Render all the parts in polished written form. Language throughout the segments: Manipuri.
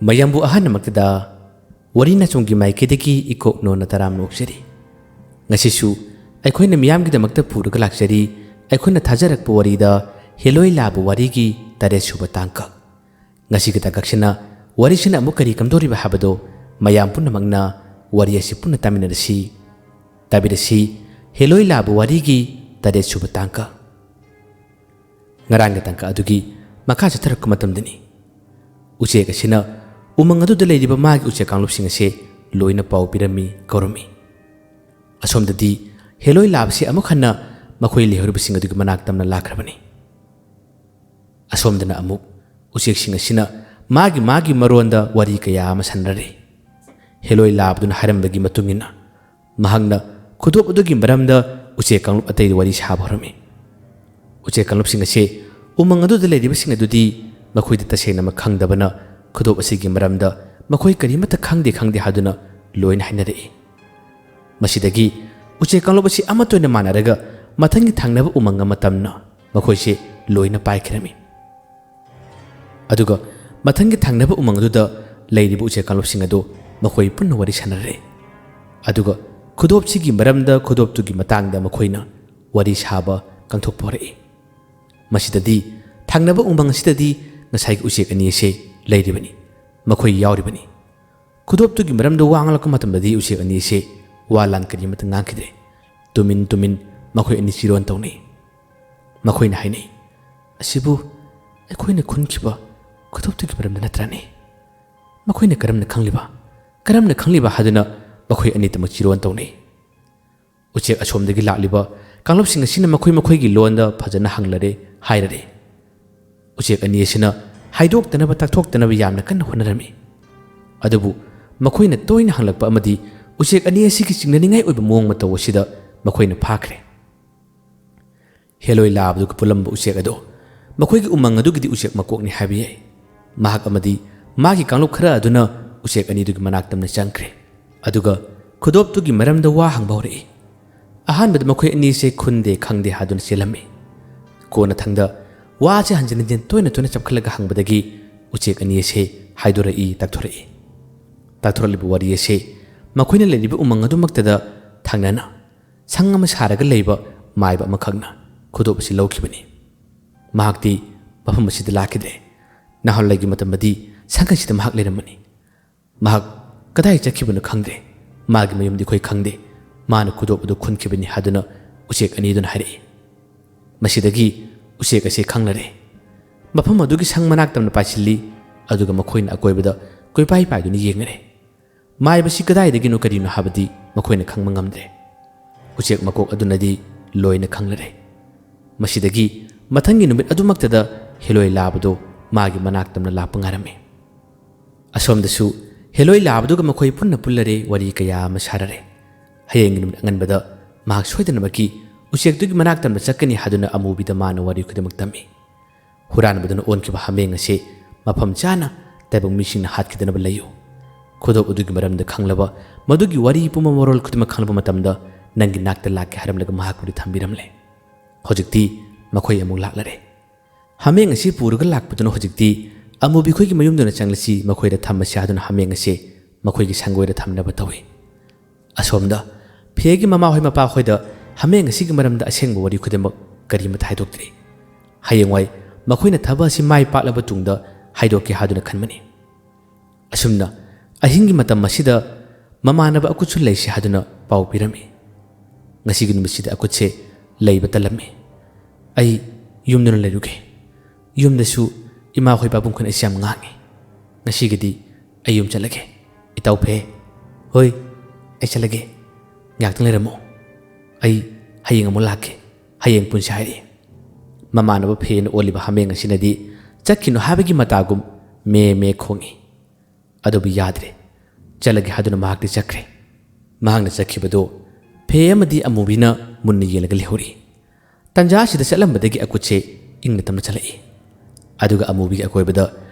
mayambu ahan namaktada wari na chunggi maikidiki ikok no na taram noksari ngasisu aikoina miyam gi damakta puruga laksari aikoina thajarak wari da heloi labu wari gi tare suba tangka ngasi kita kaksina wari sina amukari kamdori ba habado mayam punna magna wari asi punna taminarasi tabirasi heloi labu wari gi tare suba tangka ngarang tangka adugi makha chatharak matamdani uche kasina umang adu da leiriba magi uche kanglupsing ase loina pau pirami korami asomdadi heloi labsi amukhanna makhoi lehurubsing adu manak tamna lakhrabani asomdana amuk uche sing asina magi maronda wari kaya amasanrare heloi labduna harambagi matungina mahangna khudop adugi maramda uche kanglup atai wari sabhorami uche kanglupsing ase umang adu da leiribsing adudi makhoi da tasena makhangdabana khudop asigi maramda makhoi karimata khangde haduna loina hainare masidagi uche kanglop asi amatoina manaraga mathangi thangnaba umanga matamna makhoi se loina paikrami aduga mathangi thangnaba umang adu da leiribu uche kanglop sing adu makhoi punna wari sanare aduga khudop sigi maramda khudop tugi matangda makhoina wari saba kangthok pore masidadi thangnaba umang sidadi ngasai uche ani se leiribani makhoi yauribani khudop tugi maramda wangalaka matamdadi uche ani se walan karimata ngangkide tumin makhoi ani siron tawni makhoina haini asibu akoina khunkiba khudop tugi maramda natrani makhoina karamna khangliba haduna makhoi ani tamak siron tawni uche asomdagi laliba kanglop sing asina makhoi gi londa phajana hanglare hairare uche ani asina haidok tanaba takthok tanaba yamna kan honarami adubu makoina toina hanglakpa amadi uche ani asigi chingnaningai oiba mong mata wasida makoina phakre heloi labdu ku pulam uche ado makoi gi umang adu gi uche makokni habiye mahak amadi magi kanglop khara aduna uche ani du manak tamna changkre aduga khudop tu gi maramda wa hangbawre ahan bad makoi ani se khunde khangde hadun selami kona thangda waje hanjin toina chapkhalaga hangbadagi uche ani se haidorai takthorali bu wari se makoina leliba umang adu maktada thangnana sangama saraga leiba maiba makhagna khudop si lawkhibani mahakti mafam asida lakidre nahal lagi matamadi sangkasida mahak leramani mahak kadai chakhibanu khangde magi mayumdi khoi khangde mana khudop adu khunkhibani haduna uche ani dun hari masidagi uche kase khanglare mafam adugi sang manak tamna pachili aduga makhoina akoibada koipai duni yengare mai basi kadai dagi no karino habadi makhoina khangma ngamdre uche makok adunadi loina khanglare masidagi mathangi numit adumaktada heloi labdo magi manak tamna lapangarame asomdasu heloi labdo ga makhoi punna pullare wari kaya masarare hayeng numit anganbada mahak soidana maki uche tugi manak tamna chakani haduna amubida mana wari kudamak tami huran baduna onkiba hameng ase mafam chana taibang mising hatkidana balayo khudop udugi maramda khanglaba madugi wari puma morol khudima khanglaba matamda nangi nakta lakke haramlaga mahakuri thambiramle hojikti makhoi amuk laklare hameng ase puruga lakpaduna hojikti amubi khoigi mayumduna changlasi makhoida thamasi haduna hameng ase makhoigi sangoida thamnaba tawi asomda phegi mama hoi mapa khoida hameng ase gi maramda asengba wari khudima karima thaidoktre hayengwai makhoina thaba si mai paklaba tungda haidokki haduna khanmani asumna ahingi matam masida mamanaba akuchu leisi haduna pau pirami ngasi gi numisida akutse leiba talami ai yumduna leruge yumdasu ima khoi babum khun asyam ngangi ngasi gidi ayum chalage itau phe hoi ai chalage ngaktang leramo ai hayeng amul lake hayeng pun sairi mamanaba phen oliba hameng asinadi chakkino habagi matagum me khongi adobi yadre chalagi haduna mahakti chakre mahangna chakhibado phe amadi amubina munni yelaga lehori tanja sida salambadagi akuche ingna tamna chalai aduga amubi akoibada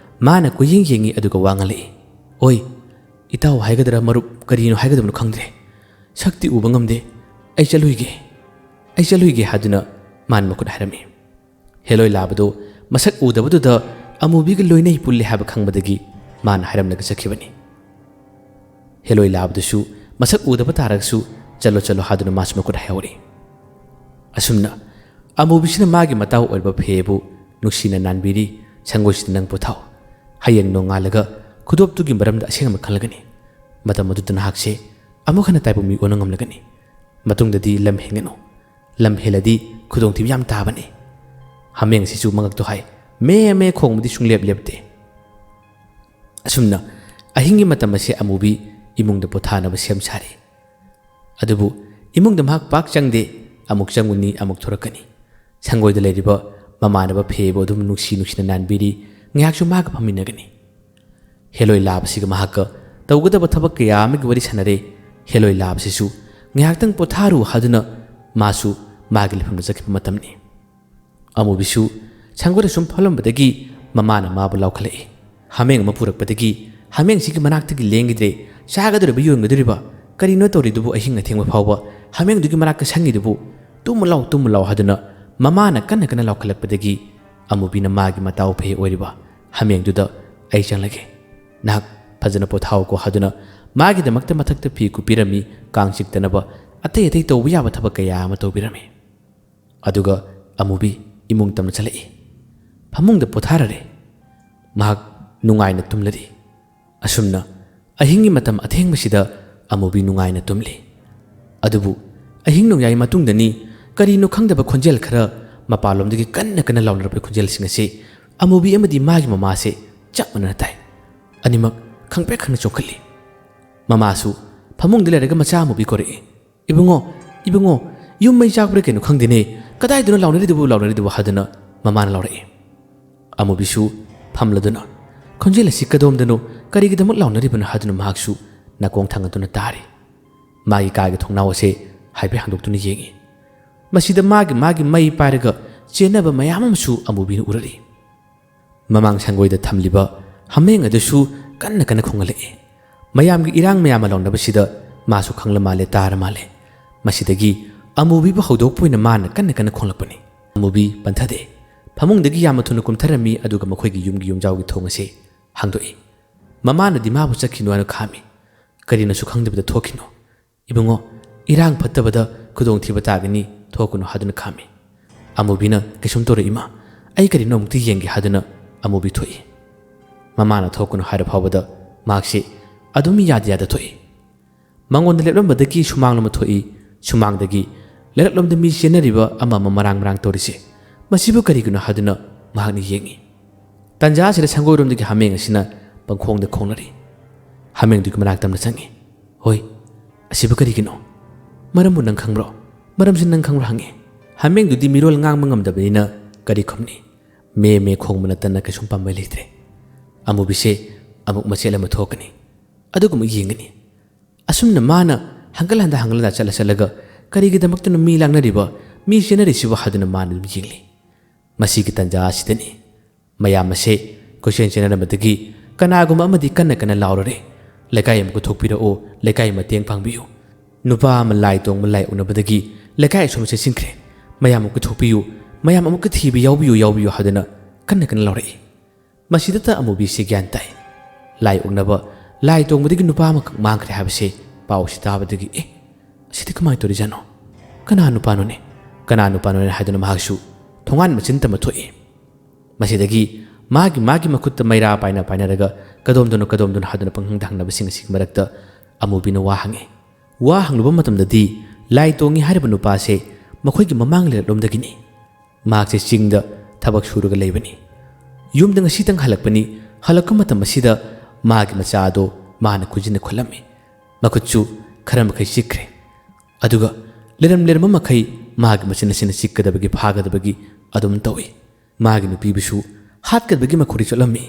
mana kuying yengi aduga wangali oi itaw haigadra marup karino haigadamnu khangdre shakti ubangamde ai chaluige haduna man makut harami heloi labado masak udabuda amubi ga loinai pulle haba khangbadagi ꯃꯥꯅ ꯍꯥꯏꯔꯝꯂꯒ ꯆꯠꯈꯤꯕꯅꯤ꯫ ꯍꯦꯂꯣꯏ ꯂꯥꯕꯗꯨꯁꯨ ꯃꯁꯛ ꯎꯗꯕ ꯇꯥꯔꯒꯁꯨ ꯆꯠꯂꯣ ꯆꯠꯂꯣ ꯍꯥꯗꯨꯅ ꯃꯥꯁꯨ ꯃꯈꯨꯠ ꯍꯥꯏꯍꯧꯔꯤ꯫ ꯑꯁꯨꯝꯅ ꯑꯃꯨꯕꯤꯁꯤꯅ ꯃꯥꯒꯤ ꯃꯇꯥꯎ ꯑꯣꯏꯕ ꯐꯦꯕꯨ ꯅꯨꯡꯁꯤꯅ ꯅꯥꯟꯕꯤꯔꯤ꯫ ꯁꯪꯒꯣꯏꯁꯤꯗ ꯅꯪ ꯄꯣꯊꯥꯎ, ꯍꯌꯦꯡ ꯅꯣꯡꯉꯥꯜꯂꯒ ꯈꯨꯗꯣꯞꯇꯨꯒꯤ ꯃꯔꯝꯗ ꯑꯁꯦꯡꯕ ꯈꯪꯂꯒꯅꯤ꯫ ꯃꯇꯝ ꯑꯗꯨꯗ ꯅꯍꯥꯛꯁꯦ ꯑꯃꯨꯛ ꯍꯟꯅ ꯇꯥꯏꯕꯪ ꯃꯤ ꯑꯣꯟꯕ ꯉꯝꯂꯒꯅꯤ꯫ ꯃꯇꯨꯡꯗꯗꯤ ꯂꯝ ꯍꯦꯟꯒꯅꯨ, ꯂꯝ ꯍꯦꯜꯂꯗꯤ ꯈꯨꯗꯣꯡꯊꯤꯕ ꯌꯥꯝ ꯇꯥꯕꯅꯤ꯫ ꯍꯥꯃꯦꯡꯁꯤꯁꯨ ꯃꯉꯛꯇꯣ ꯍꯥꯏ ꯃꯦ ꯃꯦ ꯈꯣꯡꯕꯗꯤ ꯁꯨꯡꯂꯦꯞ ꯂꯦꯞꯇꯦ꯫ ꯑꯁꯨꯝꯅ ꯑꯍꯤꯡꯒꯤ ꯃꯇꯝ ꯑꯁꯤ ꯑꯃꯨꯕꯤ ꯏꯃꯨꯡꯗ ꯄꯣꯊꯥꯅꯕ ꯁꯦꯝ ꯁꯥꯔꯤ꯫ ꯑꯗꯨꯕꯨ ꯏꯃꯨꯡꯗ ꯃꯍꯥꯛ ꯄꯥꯛ ꯆꯪꯗꯦ꯫ ꯑꯃꯨꯛ ꯆꯪꯒꯅꯤ, ꯑꯃꯨꯛ ꯊꯣꯔꯛꯀꯅꯤ꯫ ꯁꯪꯒꯣꯏꯗ ꯂꯩꯔꯤꯕ ꯃꯃꯥꯟꯅꯕ ꯐꯦꯕꯨ ꯑꯗꯨꯝ ꯅꯨꯡꯁꯤꯅ ꯅꯥꯟꯕꯤꯔꯤ꯫ ꯉꯥꯏꯍꯥꯛꯁꯨ ꯃꯍꯥꯛꯀ ꯐꯝꯃꯤꯟꯅꯒꯅꯤ꯫ ꯍꯦꯂꯣꯏ ꯂꯥꯕꯁꯤꯒ ꯃꯍꯥꯛꯀ ꯇꯧꯒꯗꯕ ꯊꯕꯛ ꯀꯌꯥ ꯑꯃꯒꯤ ꯋꯥꯔꯤ ꯁꯥꯟꯅꯔꯦ꯫ ꯍꯦꯂꯣꯏ ꯂꯥꯕꯁꯤꯁꯨ ꯉꯥꯏꯍꯥꯛꯇꯪ ꯄꯣꯊꯥꯔꯨ ꯍꯥꯗꯨꯅ ꯃꯥꯁꯨ ꯃꯥꯒꯤ ꯂꯩꯐꯝꯗ ꯆꯠꯈꯤꯕ ꯃꯇꯝꯅꯤ꯫ ꯑꯃꯨꯕꯤꯁꯨ ꯁꯪꯒꯣꯏꯗ ꯁꯨꯝ ꯐꯝꯂꯝꯕꯗꯒꯤ ꯃꯃꯥꯅ ꯃꯥꯕꯨ ꯂꯥꯎꯈꯠꯂꯛꯏ꯫ ꯍꯥꯃꯦꯡ ꯑꯃ ꯄꯨꯔꯛꯄꯗꯒꯤ ꯍꯥꯃꯦꯡꯁꯤꯒꯤ ꯃꯅꯥꯛꯇꯒꯤ ꯂꯦꯡꯈꯤꯗ꯭ꯔꯦ꯫ ꯆꯥꯒꯗꯧꯔꯤꯕ ꯌꯣꯟꯒꯗꯧꯔꯤꯕ ꯀꯔꯤꯅꯣ ꯇꯧꯔꯤꯗꯨꯕꯨ ꯑꯍꯤꯡ ꯑꯊꯦꯡꯕ ꯐꯥꯎꯕ ꯍꯥꯃꯦꯡꯗꯨꯒꯤ ꯃꯅꯥꯛꯇ ꯁꯪꯉꯤꯗꯨꯕꯨ? ꯇꯨꯝꯃꯨ ꯂꯥꯎ ꯍꯥꯗꯨꯅ ꯃꯃꯥꯅ ꯀꯟꯅ ꯂꯥꯎꯈꯠꯂꯛꯄꯗꯒꯤ ꯑꯃꯨꯕꯤꯅ ꯃꯥꯒꯤ ꯃꯇꯥꯎ ꯐꯦ ꯑꯣꯏꯔꯤꯕ ꯍꯥꯃꯦꯡꯗꯨꯗ ꯑꯩ ꯆꯪꯂꯒꯦ, ꯅꯍꯥꯛ ꯐꯖꯅ ꯄꯣꯊꯥꯎꯀꯣ ꯍꯥꯗꯨꯅ ꯃꯥꯒꯤꯗꯃꯛꯇ ꯃꯊꯛꯇ ꯐꯤ ꯀꯨꯞꯄꯤꯔꯝꯃꯤ꯫ ꯀꯥꯡ ꯆꯤꯛꯇꯅꯕ ꯑꯇꯩ ꯇꯧꯕ ꯌꯥꯕ ꯊꯕꯛ ꯀꯌꯥ ꯑꯃ ꯇꯧꯕꯤꯔꯝꯃꯤ꯫ ꯑꯗꯨꯒ ꯑꯃꯨꯕꯤ ꯏꯃꯨꯡ ꯇꯝꯅ ꯆꯠꯂꯛꯏ꯫ ꯐꯃꯨꯡꯗ ꯄꯣꯊꯥꯔꯔꯦ꯫ ꯃꯍꯥꯛ ꯅꯨꯡꯉꯥꯏꯅ ꯇꯨꯝꯂꯔꯤ꯫ ꯑꯁꯨꯝꯅ ꯑꯍꯤꯡꯒꯤ ꯃꯇꯝ ꯑꯊꯦꯡꯕꯁꯤꯗ ꯑꯃꯨꯕꯤ ꯅꯨꯡꯉꯥꯏꯅ ꯇꯨꯝꯂꯤ꯫ ꯑꯗꯨꯕꯨ ꯑꯍꯤꯡ ꯅꯣꯡꯌꯥꯏ ꯃꯇꯨꯡꯗꯅꯤ ꯀꯔꯤꯅꯣ ꯈꯪꯗꯕ ꯈꯣꯟꯖꯦꯜ ꯈꯔ ꯃꯄꯥꯟꯂꯣꯝꯗꯒꯤ ꯀꯟꯅ ꯂꯥꯎꯅꯔꯛꯄ ꯈꯣꯟꯖꯦꯜꯁꯤꯡ ꯑꯁꯤ ꯑꯃꯨꯕꯤ ꯑꯃꯗꯤ ꯃꯥꯒꯤ ꯃꯃꯥꯁꯦ ꯆꯞ ꯃꯥꯟꯅꯅ ꯇꯥꯏ꯫ ꯑꯅꯤꯃꯛ ꯈꯪꯄ꯭ꯔꯦꯛ ꯈꯪꯅ ꯆꯣꯡꯈꯠꯂꯤ꯫ ꯃꯃꯥꯁꯨ ꯐꯃꯨꯡꯗ ꯂꯩꯔꯒ ꯃꯆꯥ ꯑꯃꯨꯕꯤ ꯀꯧꯔꯛꯏ꯫ ꯏꯕꯨꯡꯉꯣ, ꯌꯨꯝ ꯃꯩ ꯆꯥꯛꯄ꯭ꯔꯥ ꯀꯩꯅꯣ ꯈꯪꯗꯦꯅꯦ, ꯀꯗꯥꯏꯗꯅꯣ ꯂꯥꯎꯅꯔꯤꯗꯨꯕꯨ ꯍꯥꯗꯨꯅ ꯃꯃꯥꯅ ꯂꯥꯎꯔꯛꯏ꯫ ꯑꯃꯨꯕꯤꯁꯨ ꯐꯝꯂꯗꯨꯅ ꯈꯣꯟꯖꯦꯜ ꯑꯁꯤ ꯀꯗꯣꯝꯗꯅꯣ, ꯀꯔꯤꯒꯤꯗꯃꯛ ꯂꯥꯎꯅꯔꯤꯕꯅꯣ ꯍꯥꯗꯨꯅ ꯃꯍꯥꯛꯁꯨ ꯅꯥꯀꯣꯡ ꯊꯥꯡꯒꯠꯇꯨꯅ ꯇꯥꯔꯤ꯫ ꯃꯥꯒꯤ ꯀꯥꯒꯤ ꯊꯣꯡꯅꯥꯎ ꯑꯁꯤ ꯍꯥꯏꯐꯦꯠ ꯍꯥꯡꯗꯣꯛꯇꯨꯅ ꯌꯦꯡꯉꯤ꯫ ꯃꯁꯤꯗ ꯃꯥꯒꯤ ꯃꯩ ꯄꯥꯏꯔꯒ ꯆꯦꯟꯅꯕ ꯃꯌꯥꯝ ꯑꯃꯁꯨ ꯑꯃꯨꯕꯤꯅ ꯎꯔꯛꯏ꯫ ꯃꯃꯥꯡ ꯁꯪꯒꯣꯏꯗ ꯊꯝꯂꯤꯕ ꯍꯥꯃꯦꯡ ꯑꯗꯨꯁꯨ ꯀꯟꯅ ꯈꯣꯡꯍꯜꯂꯛꯏ꯫ ꯃꯌꯥꯝꯒꯤ ꯏꯔꯥꯡ ꯃꯌꯥꯝ ꯂꯥꯎꯅꯕꯁꯤꯗ ꯃꯥꯁꯨ ꯈꯪꯂ ꯃꯥꯜꯂꯦ, ꯇꯥꯔ ꯃꯥꯜꯂꯦ꯫ ꯃꯁꯤꯗꯒꯤ ꯑꯃꯨꯕꯤꯕꯨ ꯍꯧꯗꯣꯛꯄ ꯑꯣꯏꯅ ꯃꯥꯅ ꯀꯟꯅ ꯈꯣꯡꯂꯛꯄꯅꯤ꯫ ꯑꯃꯨꯕꯤ ꯄꯟꯊꯗꯦ꯫ ꯐꯃꯨꯡꯗꯒꯤ ꯌꯥꯝꯅ ꯊꯨꯅ ꯀꯨꯝꯊꯔꯝꯃꯤ꯫ ꯑꯗꯨꯒ ꯃꯈꯣꯏꯒꯤ ꯌꯨꯝꯒꯤ ꯌꯨꯝꯖꯥꯎꯒꯤ ꯊꯣꯡ ꯑꯁꯤ ꯍꯥꯡꯗꯣꯛꯏ꯫ ꯃꯃꯥꯅꯗꯤ ꯃꯥꯕꯨ ꯆꯠꯈꯤꯅꯣ ꯍꯥꯏꯅ ꯈꯥꯝꯃꯤ꯫ ꯀꯔꯤꯅꯁꯨ ꯈꯪꯗꯕꯗ ꯊꯣꯛꯈꯤꯅꯣ, ꯏꯕꯨꯡꯉꯣ, ꯏꯔꯥꯡ ꯐꯠꯇꯕꯗ ꯈꯨꯗꯣꯡꯊꯤꯕ ꯇꯥꯒꯅꯤ, ꯊꯣꯛꯀꯅꯨ ꯍꯥꯗꯨꯅ ꯈꯥꯝꯃꯤ꯫ ꯑꯃꯨꯕꯤꯅ ꯀꯩꯁꯨꯝ ꯇꯧꯔꯣꯏ ꯏꯃꯥ, ꯑꯩ ꯀꯔꯤꯅꯣ ꯑꯃꯨꯛꯇ ꯌꯦꯡꯒꯦ ꯍꯥꯗꯨꯅ ꯑꯃꯨꯕꯤ ꯊꯣꯛꯏ꯫ ꯃꯃꯥꯅ ꯊꯣꯛꯀꯅꯨ ꯍꯥꯏꯔ ꯐꯥꯎꯕꯗ ꯃꯍꯥꯛꯁꯤ ꯑꯗꯨꯝ ꯌꯥꯗ ꯊꯣꯛꯏ꯫ ꯃꯉꯣꯟꯗ ꯂꯦꯞꯂꯝꯕꯗꯒꯤ ꯁꯨꯃꯥꯡꯂꯣꯝꯗ ꯊꯣꯛꯏ꯫ ꯁꯨꯃꯥꯡꯗꯒꯤ ꯂꯩꯔꯛꯂꯣꯝꯗ ꯃꯤ ꯆꯦꯟꯅꯔꯤꯕ ꯑꯃ ꯃꯔꯥꯡ ꯇꯧꯔꯤꯁꯦ ꯃꯁꯤꯕꯨ ꯀꯔꯤꯒꯤꯅꯣ ꯍꯥꯗꯨꯅ ꯃꯍꯥꯛꯅ ꯌꯦꯡꯉꯤ꯫ ꯇꯟꯖꯥ ꯑꯁꯤꯗ ꯁꯪꯒꯣꯏꯔꯣꯝꯗꯒꯤ ꯍꯥꯃꯦꯡ ꯑꯁꯤꯅ ꯄꯪꯈꯣꯡꯗ ꯈꯣꯡꯅꯔꯤ꯫ ꯍꯥꯃꯦꯡꯗꯨꯒꯤ ꯃꯅꯥꯛꯇ ꯆꯪꯉꯤ꯫ ꯍꯣꯏ, ꯑꯁꯤꯕꯨ ꯀꯔꯤꯒꯤꯅꯣ? ꯃꯔꯝꯕꯨ ꯅꯪ ꯈꯪꯕ꯭ꯔꯣ? ꯃꯔꯝꯁꯤ ꯅꯪ ꯈꯪꯕ꯭ꯔꯣ ꯍꯪꯉꯤ꯫ ꯍꯥꯃꯦꯡꯗꯨꯗꯤ ꯃꯤꯔꯣꯜ ꯉꯥꯡꯕ ꯉꯝꯗꯕꯅꯤꯅ ꯀꯔꯤ ꯈꯨꯝꯅꯤ? ꯃꯦ ꯈꯣꯡꯕ ꯅꯠꯇꯅ ꯀꯩꯁꯨꯝ ꯄꯥꯝꯕꯩ ꯂꯩꯇ꯭ꯔꯦ꯫ ꯑꯃꯨꯕꯤꯁꯦ ꯑꯃꯨꯛ ꯃꯆꯦꯠ ꯑꯃ ꯊꯣꯛꯀꯅꯤ, ꯑꯗꯨꯒ ꯑꯃꯨꯛ ꯌꯦꯡꯒꯅꯤ꯫ ꯑꯁꯨꯝꯅ ꯃꯥꯅ ꯍꯪꯒꯠ ꯍꯟꯗ ꯆꯠꯂꯒ ꯀꯔꯤꯒꯤꯗꯃꯛꯇꯅꯣ ꯃꯤ ꯂꯥꯡꯅꯔꯤꯕ, ꯃꯤ ꯆꯦꯟꯅꯔꯤꯁꯤꯕꯨ ꯍꯥꯗꯨꯅ ꯃꯥꯅ ꯑꯗꯨꯝ ꯌꯦꯡꯂꯤ꯫ ꯃꯁꯤꯒꯤ ꯇꯟꯖꯥ ꯑꯁꯤꯗꯅꯤ ꯃꯌꯥꯝ ꯑꯁꯦ ꯀꯣꯏꯆꯦꯟ ꯆꯦꯟꯅꯔꯝꯕꯗꯒꯤ ꯀꯅꯥꯒꯨꯝꯕ ꯑꯃꯗꯤ ꯀꯟꯅ ꯂꯥꯎꯔꯔꯦ꯫ ꯂꯩꯀꯥꯏ ꯑꯃꯨꯛꯀ ꯊꯣꯛꯄꯤꯔꯛꯑꯣ, ꯂꯩꯀꯥꯏ ꯃꯇꯦꯡ ꯄꯥꯡꯕꯤꯌꯨ꯫ ꯅꯨꯄꯥ ꯑꯃ ꯂꯥꯏ ꯇꯣꯡꯕ ꯂꯥꯏ ꯎꯅꯕꯗꯒꯤ ꯂꯩꯀꯥꯏ ꯑꯁꯣꯝ ꯆꯦꯟꯁꯤꯟꯈ꯭ꯔꯦ꯫ ꯃꯌꯥꯝ ꯑꯃꯨꯛꯀ ꯊꯣꯛꯄꯤꯌꯨ, ꯃꯌꯥꯝ ꯑꯃꯨꯛꯀ ꯊꯤꯕ ꯌꯥꯎꯕꯤꯌꯨ ꯍꯥꯗꯨꯅ ꯀꯟꯅ ꯂꯥꯎꯔꯛꯏ꯫ ꯃꯁꯤꯗꯇ ꯑꯃꯨꯕꯤꯁꯤ ꯒ꯭ꯌꯥꯟ ꯇꯥꯏ꯫ ꯂꯥꯏ ꯎꯛꯅꯕ ꯂꯥꯏ ꯇꯣꯡꯕꯗꯒꯤ ꯅꯨꯄꯥ ꯑꯃꯈꯛ ꯃꯥꯡꯈ꯭ꯔꯦ ꯍꯥꯏꯕꯁꯦ ꯄꯥꯎꯁꯤ ꯇꯥꯕꯗꯒꯤ ꯑꯁꯤꯗꯤ ꯀꯃꯥꯏꯅ ꯇꯧꯔꯤꯖꯥꯠꯅꯣ? ꯀꯅꯥ ꯅꯨꯄꯥꯅꯣꯅꯦ ꯍꯥꯏꯗꯨꯅ ꯃꯍꯥꯛꯁꯨ ꯊꯣꯡꯒꯥꯟ ꯃꯆꯤꯟ ꯇꯝꯕ ꯊꯣꯛꯏ꯫ ꯃꯁꯤꯗꯒꯤ ꯃꯥꯒꯤ ꯃꯈꯨꯠꯇ ꯃꯩꯔꯥ ꯄꯥꯏꯅꯔꯒ ꯀꯗꯣꯝꯗꯅꯣ ꯍꯥꯗꯨꯅ ꯄꯪꯍꯪꯗ ꯍꯪꯅꯕꯁꯤꯡ ꯑꯁꯤꯒꯤ ꯃꯔꯛꯇ ꯑꯃꯨꯕꯤꯅ ꯋꯥ ꯍꯪꯉꯤ꯫ ꯋꯥ ꯍꯪꯂꯨꯕ ꯃꯇꯝꯗꯗꯤ ꯂꯥꯏ ꯇꯣꯡꯉꯤ ꯍꯥꯏꯔꯤꯕ ꯅꯨꯄꯥꯁꯦ ꯃꯈꯣꯏꯒꯤ ꯃꯃꯥꯡ ꯂꯩꯔꯛꯂꯣꯝꯗꯒꯤꯅꯤ꯫ ꯃꯍꯥꯛꯁꯦ ꯆꯤꯡꯗ ꯊꯕꯛ ꯁꯨꯔꯒ ꯂꯩꯕꯅꯤ꯫ ꯌꯨꯝꯗ ꯉꯁꯤꯇꯪ ꯍꯜꯂꯛꯄꯅꯤ꯫ ꯍꯜꯂꯛꯄ ꯃꯇꯝ ꯑꯁꯤꯗ ꯃꯥꯒꯤ ꯃꯆꯥꯗꯣ ꯃꯥꯅ ꯈꯨꯖꯤꯟꯅ ꯈꯨꯠꯂꯝꯃꯤ꯫ ꯃꯈꯨꯠꯁꯨ ꯈꯔ ꯃꯈꯩ ꯆꯤꯛꯈ꯭ꯔꯦ꯫ ꯑꯗꯨꯒ ꯂꯩꯔꯝꯕ ꯃꯈꯩ ꯃꯥꯒꯤ ꯃꯆꯤꯟ ꯑꯁꯤꯅ ꯆꯤꯛꯀꯗꯕꯒꯤ ꯐꯥꯒꯗꯕꯒꯤ ꯑꯗꯨꯝ ꯇꯧꯏ꯫ ꯃꯥꯒꯤ ꯅꯨꯄꯤꯕꯨꯁꯨ ꯍꯥꯠꯀꯗꯕꯒꯤ ꯃꯈꯨꯔꯤ ꯆꯣꯠꯂꯝꯃꯤ꯫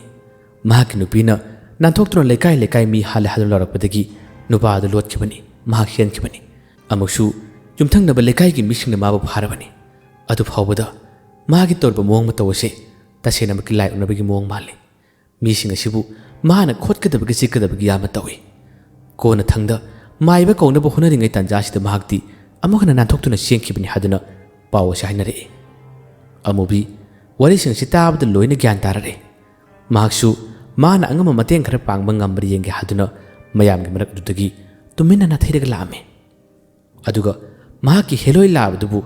ꯃꯍꯥꯛꯀꯤ ꯅꯨꯄꯤꯅ ꯅꯥꯟꯊꯣꯛꯇꯨꯅ ꯂꯩꯀꯥꯏ ꯃꯤ ꯍꯥꯠꯂꯦ ꯍꯥꯗꯨꯅ ꯂꯥꯎꯔꯛꯄꯗꯒꯤ ꯅꯨꯄꯥꯗꯨ ꯂꯣꯠꯈꯤꯕꯅꯤ꯫ ꯃꯍꯥꯛ ꯆꯦꯟꯈꯤꯕꯅꯤ꯫ ꯑꯃꯨꯛꯁꯨ ꯌꯨꯝꯊꯪꯅꯕ ꯂꯩꯀꯥꯏꯒꯤ ꯃꯤꯁꯤꯡꯅ ꯃꯥꯕꯨ ꯐꯥꯔꯕꯅꯤ꯫ ꯑꯗꯨ ꯐꯥꯎꯕꯗ ꯃꯥꯒꯤ ꯇꯧꯔꯤꯕ ꯃꯑꯣꯡ ꯃꯇꯧ ꯑꯁꯤ ꯇꯁꯦꯡꯅꯃꯛꯀꯤ ꯂꯥꯏ ꯎꯛꯅꯕꯒꯤ ꯃꯑꯣꯡ ꯃꯥꯜꯂꯤ꯫ ꯃꯤꯁꯤꯡ ꯑꯁꯤꯕꯨ ꯃꯥꯅ ꯈꯣꯠꯀꯗꯕꯒꯤ ꯆꯤꯛꯀꯗꯕꯒꯤ ꯌꯥꯝꯅ ꯇꯧꯏ꯫ ꯀꯣꯟꯅ ꯊꯪꯗ ꯃꯥꯏꯕ ꯀꯧꯅꯕ ꯍꯣꯠꯅꯔꯤꯉꯩ ꯇꯥꯟꯖꯥꯁꯤꯗ ꯃꯍꯥꯛꯇꯤ ꯑꯃꯨꯛ ꯍꯟꯅ ꯅꯥꯟꯊꯣꯛꯇꯨꯅ ꯆꯦꯟꯈꯤꯕꯅꯤ ꯍꯥꯗꯨꯅ ꯄꯥꯎ ꯑꯁꯤ ꯍꯥꯏꯅꯔꯛꯏ꯫ ꯑꯃꯨꯕꯤ ꯋꯥꯔꯤꯁꯤꯡ ꯑꯁꯤ ꯇꯥꯕꯗ ꯂꯣꯏꯅ ꯒ꯭ꯌꯥꯟ ꯇꯥꯔꯛꯑꯦ꯫ ꯃꯍꯥꯛꯁꯨ ꯃꯥꯅ ꯑꯉꯝꯕ ꯃꯇꯦꯡ ꯈꯔ ꯄꯥꯡꯕ ꯉꯝꯕ꯭ꯔꯥ ꯌꯦꯡꯒꯦ ꯍꯥꯏꯗꯨꯅ ꯃꯌꯥꯝꯒꯤ ꯃꯔꯛ ꯑꯗꯨꯗꯒꯤ ꯇꯨꯃꯤꯟꯅ ꯅꯥꯊꯩꯔꯒ ꯂꯥꯛꯑꯝꯃꯤ ꯑꯗꯨꯒ ꯃꯍꯥꯛꯀꯤ ꯍꯦꯂꯣꯏ ꯂꯥꯕꯗꯨꯕꯨ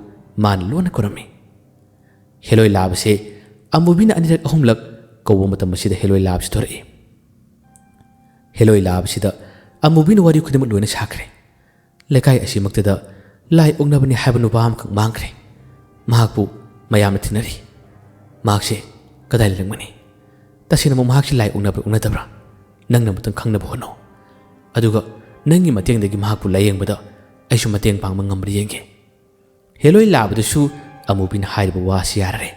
ꯃꯥꯅ ꯂꯣꯟꯅ ꯀꯧꯔꯝꯃꯤ ꯍꯦꯂꯣꯏ ꯂꯥꯕꯁꯦ ꯑꯃꯨꯕꯤꯅ ꯑꯅꯤꯔꯛ ꯑꯍꯨꯝꯂꯛ ꯀꯧꯕ ꯃꯇꯝ ꯑꯁꯤꯗ ꯍꯦꯂꯣꯏ ꯂꯥꯕꯁꯤ ꯊꯣꯔꯛꯏ ꯍꯦꯂꯣꯏ ꯂꯥꯕꯁꯤꯗ ꯑꯃꯨꯕꯤꯅ ꯋꯥꯔꯤ ꯈꯨꯗꯤꯡꯃꯛ ꯂꯣꯏꯅ ꯁꯥꯈ꯭ꯔꯦ ꯂꯩꯀꯥꯏ ꯑꯁꯤꯃꯛꯇꯗ ꯂꯥꯏ ꯑꯣꯛꯅꯕꯅꯤ ꯍꯥꯏꯕ ꯅꯨꯄꯥ ꯑꯃꯈꯛ ꯃꯥꯡꯈ꯭ꯔꯦ ꯃꯍꯥꯛꯄꯨ ꯃꯌꯥꯝꯅ ꯊꯤꯅꯔꯤ ꯃꯍꯥꯛꯁꯦ ꯀꯗꯥꯏ ꯂꯩꯔꯝꯒꯅꯤ ꯇꯁꯦꯡꯅꯃꯛ ꯃꯍꯥꯛꯁꯤ ꯂꯥꯏ ꯑꯣꯛꯅꯕ꯭ꯔꯥ ꯑꯣꯛꯅꯗꯕ꯭ꯔꯥ ꯅꯪꯅ ꯑꯃꯨꯛꯇꯪ ꯈꯪꯅꯕ ꯍꯣꯠꯅꯧ ꯑꯗꯨꯒ ꯅꯪꯒꯤ ꯃꯇꯦꯡꯗꯒꯤ ꯃꯍꯥꯛꯄꯨ ꯂꯥꯌꯦꯡꯕꯗ ꯑꯩꯁꯨ ꯃꯇꯦꯡ ꯄꯥꯡꯕ ꯉꯝꯕ꯭ꯔꯥ ꯌꯦꯡꯒꯦ ꯍꯦꯂꯣꯏ ꯂꯥꯕꯗꯨꯁꯨ ꯑꯃꯨꯕꯤꯅ ꯍꯥꯏꯔꯤꯕ ꯋꯥꯁꯤ ꯌꯥꯔꯔꯦ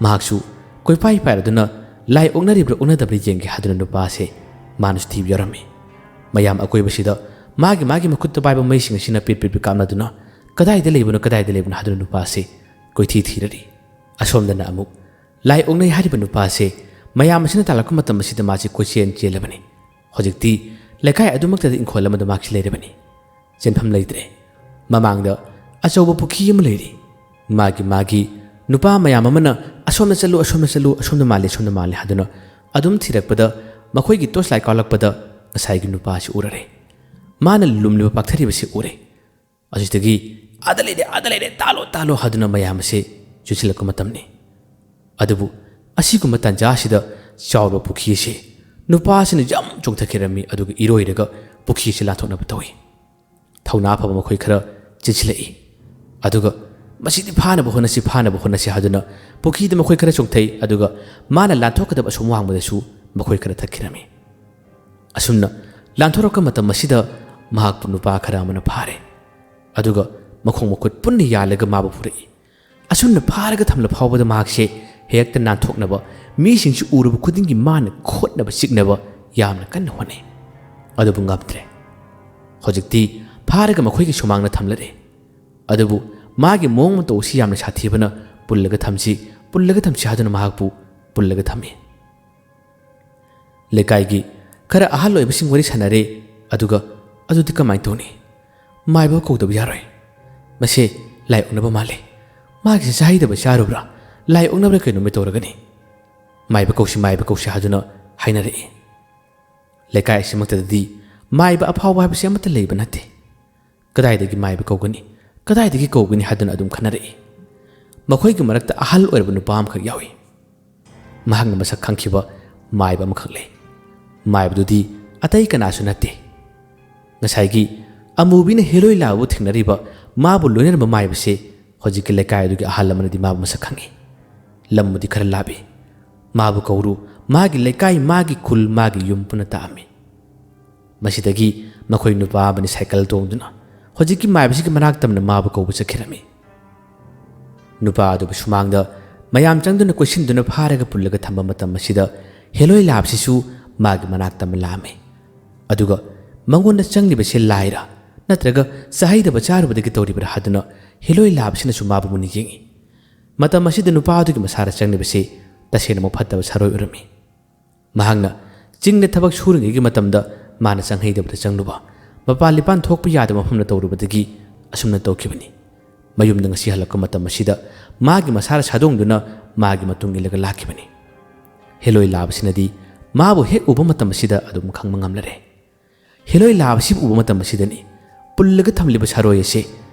ꯃꯍꯥꯛꯁꯨ ꯀꯣꯏꯄꯥꯏ ꯄꯥꯏꯔꯗꯨꯅ ꯂꯥꯏ ꯑꯣꯛꯅꯔꯤꯕ꯭ꯔꯥ ꯑꯣꯛꯅꯗꯕ꯭ꯔꯥ ꯌꯦꯡꯒꯦ ꯍꯥꯏꯗꯨꯅ ꯅꯨꯄꯥꯁꯦ ꯃꯥꯅꯁꯨ ꯊꯤꯕ ꯌꯥꯎꯔꯝꯃꯤ ꯃꯌꯥꯝ ꯑꯀꯣꯏꯕꯁꯤꯗ ꯃꯥꯒꯤ ꯃꯈꯨꯠꯇ ꯄꯥꯏꯕ ꯃꯩꯁꯤꯡ ꯑꯁꯤꯅ ꯄꯤꯠ ꯀꯥꯞꯅꯗꯨꯅ ꯀꯗꯥꯏꯗ ꯂꯩꯕꯅꯣ ꯍꯥꯏꯗꯨꯅ ꯅꯨꯄꯥꯁꯦ ꯀꯣꯏꯊꯤ ꯊꯤꯔꯔꯤ ꯑꯁꯣꯝꯗꯅ ꯑꯃꯨꯛ ꯂꯥꯏ ꯑꯣꯛꯅꯩ ꯍꯥꯏꯔꯤꯕ ꯅꯨꯄꯥꯁꯦ ꯃꯌꯥꯝ ꯑꯁꯤꯅ ꯇꯥꯜꯂꯛꯄ ꯃꯇꯝ ꯑꯁꯤꯗ ꯃꯥꯁꯤ ꯀꯣꯏꯆꯦꯟ ꯆꯦꯜꯂꯕꯅꯤ ꯍꯧꯖꯤꯛꯇꯤ ꯂꯩꯀꯥꯏ ꯑꯗꯨꯃꯛꯇꯗ ꯏꯪꯈꯣꯜ ꯑꯃꯗ ꯃꯥꯁꯤ ꯂꯩꯔꯕꯅꯤ ꯆꯦꯟꯐꯝ ꯂꯩꯇ꯭ꯔꯦ ꯃꯃꯥꯡꯗ ꯑꯆꯧꯕ ꯄꯨꯈ꯭ꯔꯤ ꯑꯃ ꯂꯩꯔꯤ ꯃꯥꯒꯤ ꯅꯨꯄꯥ ꯃꯌꯥꯝ ꯑꯃꯅ ꯑꯁꯣꯝꯗ ꯆꯠꯂꯨ ꯑꯁꯣꯝꯗ ꯃꯥꯜꯂꯦ ꯍꯥꯏꯗꯨꯅ ꯑꯗꯨꯝ ꯊꯤꯔꯛꯄꯗ ꯃꯈꯣꯏꯒꯤ ꯇꯣꯔꯆ ꯂꯥꯏꯠ ꯀꯥꯎꯂꯛꯄꯗ ꯉꯁꯥꯏꯒꯤ ꯅꯨꯄꯥꯁꯤ ꯎꯔꯔꯦ ꯃꯥꯅ ꯂꯨꯝꯂꯤꯕ ꯄꯥꯛꯊꯔꯤꯕꯁꯤ ꯎꯔꯦ ꯑꯁꯤꯗꯒꯤ ꯑꯥꯗ ꯂꯩꯔꯦ ꯇꯥꯜꯂꯣ ꯍꯥꯏꯗꯨꯅ ꯃꯌꯥꯝ ꯑꯁꯤ ꯆꯨꯁꯤꯜꯂꯛꯄ ꯃꯇꯝꯅꯤ ꯑꯗꯨꯕꯨ ꯑꯁꯤꯒꯨꯝꯕ ꯇꯥꯟꯖꯥꯁꯤꯗ ꯆꯥꯎꯔꯕ ꯄꯨꯈ꯭ꯔꯤ ꯑꯁꯤ ꯅꯨꯄꯥꯁꯤꯅ ꯌꯥꯝ ꯆꯣꯡꯊꯈꯤꯔꯝꯃꯤ ꯑꯗꯨꯒ ꯏꯔꯣꯏꯔꯒ ꯄꯨꯈ꯭ꯔꯤ ꯑꯁꯤ ꯂꯥꯟꯊꯣꯛꯅꯕ ꯇꯧꯏ ꯊꯧꯅꯥ ꯐꯕ ꯃꯈꯣꯏ ꯈꯔ ꯆꯦꯟꯁꯤꯜꯂꯛꯏ ꯑꯗꯨꯒ ꯃꯁꯤꯗꯤ ꯐꯥꯅꯕ ꯍꯣꯠꯅꯁꯤ ꯍꯥꯏꯗꯨꯅ ꯄꯨꯈ꯭ꯔꯤꯗ ꯃꯈꯣꯏ ꯈꯔ ꯆꯣꯡꯊꯩ ꯑꯗꯨꯒ ꯃꯥꯅ ꯂꯥꯟꯊꯣꯛꯀꯗꯕ ꯑꯁꯣꯝ ꯋꯥꯡꯃꯗꯁꯨ ꯃꯈꯣꯏ ꯈꯔ ꯊꯛꯈꯤꯔꯝꯃꯤ ꯑꯁꯨꯝꯅ ꯂꯥꯟꯊꯣꯔꯛꯄ ꯃꯇꯝ ꯑꯁꯤꯗ ꯃꯍꯥꯛꯄꯨ ꯅꯨꯄꯥ ꯈꯔ ꯑꯃꯅ ꯐꯥꯔꯦ ꯑꯗꯨꯒ ꯃꯈꯣꯡ ꯃꯈꯨꯠ ꯄꯨꯟꯅ ꯌꯥꯜꯂꯒ ꯃꯥꯕꯨ ꯄꯨꯔꯛꯏ ꯑꯁꯨꯝꯅ ꯐꯥꯔꯒ ꯊꯝꯂ ꯐꯥꯎꯕꯗ ꯃꯍꯥꯛꯁꯦ ꯍꯦꯛꯇ ꯅꯥꯟꯊꯣꯛꯅꯕ ꯃꯤꯁꯤꯡꯁꯨ ꯎꯔꯨꯕ ꯈꯨꯗꯤꯡꯒꯤ ꯃꯥꯅ ꯈꯣꯠꯅꯕ ꯆꯤꯛꯅꯕ ꯌꯥꯝꯅ ꯀꯟꯅ ꯍꯣꯠꯅꯩ ꯑꯗꯨꯕꯨ ꯉꯝꯗ꯭ꯔꯦ ꯍꯧꯖꯤꯛꯇꯤ ꯐꯥꯔꯒ ꯃꯈꯣꯏꯒꯤ ꯁꯨꯃꯥꯡꯗ ꯊꯝꯂꯔꯦ ꯑꯗꯨꯕꯨ ꯃꯥꯒꯤ ꯃꯑꯣꯡ ꯃꯇꯧ ꯑꯁꯤ ꯌꯥꯝꯅ ꯁꯥꯊꯤꯕꯅ ꯄꯨꯜꯂꯒ ꯊꯝꯁꯤ ꯍꯥꯏꯗꯨꯅ ꯃꯍꯥꯛꯄꯨ ꯄꯨꯜꯂꯒ ꯊꯝꯃꯤ ꯂꯩꯀꯥꯏꯒꯤ ꯈꯔ ꯑꯍꯜ ꯑꯣꯏꯕꯁꯤꯡ ꯋꯥꯔꯤ ꯁꯥꯟꯅꯔꯦ ꯑꯗꯨꯒ ꯑꯗꯨꯗꯤ ꯀꯃꯥꯏꯅ ꯇꯧꯅꯤ ꯃꯥꯏꯕ ꯀꯧꯗꯕ ꯌꯥꯔꯣꯏ ꯃꯁꯤ ꯂꯥꯏ ꯑꯣꯛꯅꯕ ꯃꯥꯜꯂꯦ ꯃꯥꯒꯤꯁꯤ ꯆꯥꯍꯩꯗꯕ ꯆꯥꯔꯨꯕ꯭ꯔꯥ ꯂꯥꯏ ꯑꯣꯛꯅꯕ꯭ꯔꯥ ꯀꯩꯅꯣꯃꯤ ꯇꯧꯔꯒꯅꯤ ꯃꯥꯏꯕ ꯀꯧꯁꯤ ꯍꯥꯏꯗꯨꯅ ꯍꯥꯏꯅꯔꯛꯏ ꯂꯩꯀꯥꯏ ꯑꯁꯤꯃꯛꯇꯗꯗꯤ ꯃꯥꯏꯕ ꯑꯐꯥꯎꯕ ꯍꯥꯏꯕꯁꯤ ꯑꯃꯠꯇ ꯂꯩꯕ ꯅꯠꯇꯦ ꯀꯗꯥꯏꯗꯒꯤ ꯃꯥꯏꯕ ꯀꯧꯒꯅꯤ ꯍꯥꯏꯗꯨꯅ ꯑꯗꯨꯝ ꯈꯟꯅꯔꯛꯏ ꯃꯈꯣꯏꯒꯤ ꯃꯔꯛꯇ ꯑꯍꯜ ꯑꯣꯏꯔꯕ ꯅꯨꯄꯥ ꯑꯃꯈꯛ ꯌꯥꯎꯏ ꯃꯍꯥꯛꯅ ꯃꯁꯛ ꯈꯪꯈꯤꯕ ꯃꯥꯏꯕ ꯑꯃꯈꯛ ꯂꯩ ꯃꯥꯏꯕꯗꯨꯗꯤ ꯑꯇꯩ ꯀꯅꯥꯁꯨ ꯅꯠꯇꯦ ꯉꯁꯥꯏꯒꯤ ꯑꯃꯨꯕꯤꯅ ꯍꯦꯂꯣꯏ ꯂꯥꯕꯕꯨ ꯊꯦꯡꯅꯔꯤꯕ ꯃꯥꯕꯨ ꯂꯣꯏꯅꯔꯝꯕ ꯃꯥꯏꯕꯁꯦ ꯍꯧꯖꯤꯛꯀꯤ ꯂꯩꯀꯥꯏ ꯑꯗꯨꯒꯤ ꯑꯍꯜ ꯑꯃꯅꯗꯤ ꯃꯥꯕꯨ ꯃꯁꯛ ꯈꯪꯉꯤ ꯂꯝꯕꯨꯗꯤ ꯈꯔ ꯂꯥꯞꯄꯤ ꯃꯥꯕꯨ ꯀꯧꯔꯨ ꯃꯥꯒꯤ ꯂꯩꯀꯥꯏ ꯃꯥꯒꯤ ꯈꯨꯜ ꯃꯥꯒꯤ ꯌꯨꯝ ꯄꯨꯟꯅ ꯇꯥꯛꯑꯝꯃꯤ ꯃꯁꯤꯗꯒꯤ ꯃꯈꯣꯏ ꯅꯨꯄꯥ ꯑꯃꯅꯤ ꯁꯥꯏꯀꯜ ꯇꯣꯡꯗꯨꯅ ꯍꯧꯖꯤꯛꯀꯤ ꯃꯥꯏꯕꯁꯤꯒꯤ ꯃꯅꯥꯛ ꯇꯝꯅ ꯃꯥꯕꯨ ꯀꯧꯕ ꯆꯠꯈꯤꯔꯝꯃꯤ ꯅꯨꯄꯥ ꯑꯗꯨꯕꯨ ꯁꯨꯃꯥꯡꯗ ꯃꯌꯥꯝ ꯆꯪꯗꯨꯅ ꯀꯣꯏꯁꯤꯟꯗꯨꯅ ꯐꯥꯔꯒ ꯄꯨꯜꯂꯒ ꯊꯝꯕ ꯃꯇꯝ ꯑꯁꯤꯗ ꯍꯦꯂꯣꯏ ꯂꯥꯕꯁꯤꯁꯨ ꯃꯥꯒꯤ ꯃꯅꯥꯛ ꯇꯝꯅ ꯂꯥꯛꯑꯝꯃꯤ ꯑꯗꯨꯒ ꯃꯉꯣꯟꯗ ꯆꯪꯂꯤꯕꯁꯦ ꯂꯥꯏꯔ ꯅꯠꯇ꯭ꯔꯒ ꯆꯥꯍꯩꯗꯕ ꯆꯥꯔꯨꯕꯗꯒꯤ ꯇꯧꯔꯤꯕ꯭ꯔꯥ ꯍꯥꯏꯗꯨꯅ ꯍꯦꯂꯣꯏ ꯂꯥꯕꯁꯤꯅꯁꯨ ꯃꯥꯕꯨ ꯃꯨꯟꯅ ꯌꯦꯡꯉꯤ ꯃꯇꯝ ꯑꯁꯤꯗ ꯅꯨꯄꯥ ꯑꯗꯨꯒꯤ ꯃꯁꯥꯗ ꯆꯪꯂꯤꯕꯁꯤ ꯇꯁꯦꯡꯅꯃꯛ ꯐꯠꯇꯕ ꯁꯥꯔꯣꯏ ꯑꯣꯏꯔꯝꯃꯤ ꯃꯍꯥꯛꯅ ꯆꯤꯡꯗ ꯊꯕꯛ ꯁꯨꯔꯤꯉꯩꯒꯤ ꯃꯇꯝꯗ ꯃꯥꯅ ꯆꯪꯍꯩꯗꯕꯗ ꯆꯪꯂꯨꯕ ꯃꯄꯥꯟ ꯂꯤꯄꯥꯟ ꯊꯣꯛꯄ ꯌꯥꯗꯕ ꯃꯐꯝꯗ ꯇꯧꯔꯨꯕꯗꯒꯤ ꯑꯁꯨꯝꯅ ꯇꯧꯈꯤꯕꯅꯤ ꯃꯌꯨꯝꯗ ꯉꯁꯤ ꯍꯜꯂꯛꯄ ꯃꯇꯝ ꯑꯁꯤꯗ ꯃꯥꯒꯤ ꯃꯁꯥꯗ ꯁꯥꯗꯣꯡꯗꯨꯅ ꯃꯥꯒꯤ ꯃꯇꯨꯡ ꯏꯜꯂꯒ ꯂꯥꯛꯈꯤꯕꯅꯤ ꯍꯦꯂꯣꯏ ꯂꯥꯕꯁꯤꯅꯗꯤ ꯃꯥꯕꯨ ꯍꯦꯛ ꯎꯕ ꯃꯇꯝ ꯑꯁꯤꯗ ꯑꯗꯨꯝ ꯈꯪꯕ ꯉꯝꯂꯔꯦ ꯍꯦꯂꯣꯏ ꯂꯥꯕꯁꯤꯕꯨ ꯎꯕ ꯃꯇꯝ ꯑꯁꯤꯗꯅꯤ ꯄꯨꯜꯂꯒ ꯊꯝꯂꯤꯕ ꯁꯥꯔꯣꯏ ꯑꯁꯤ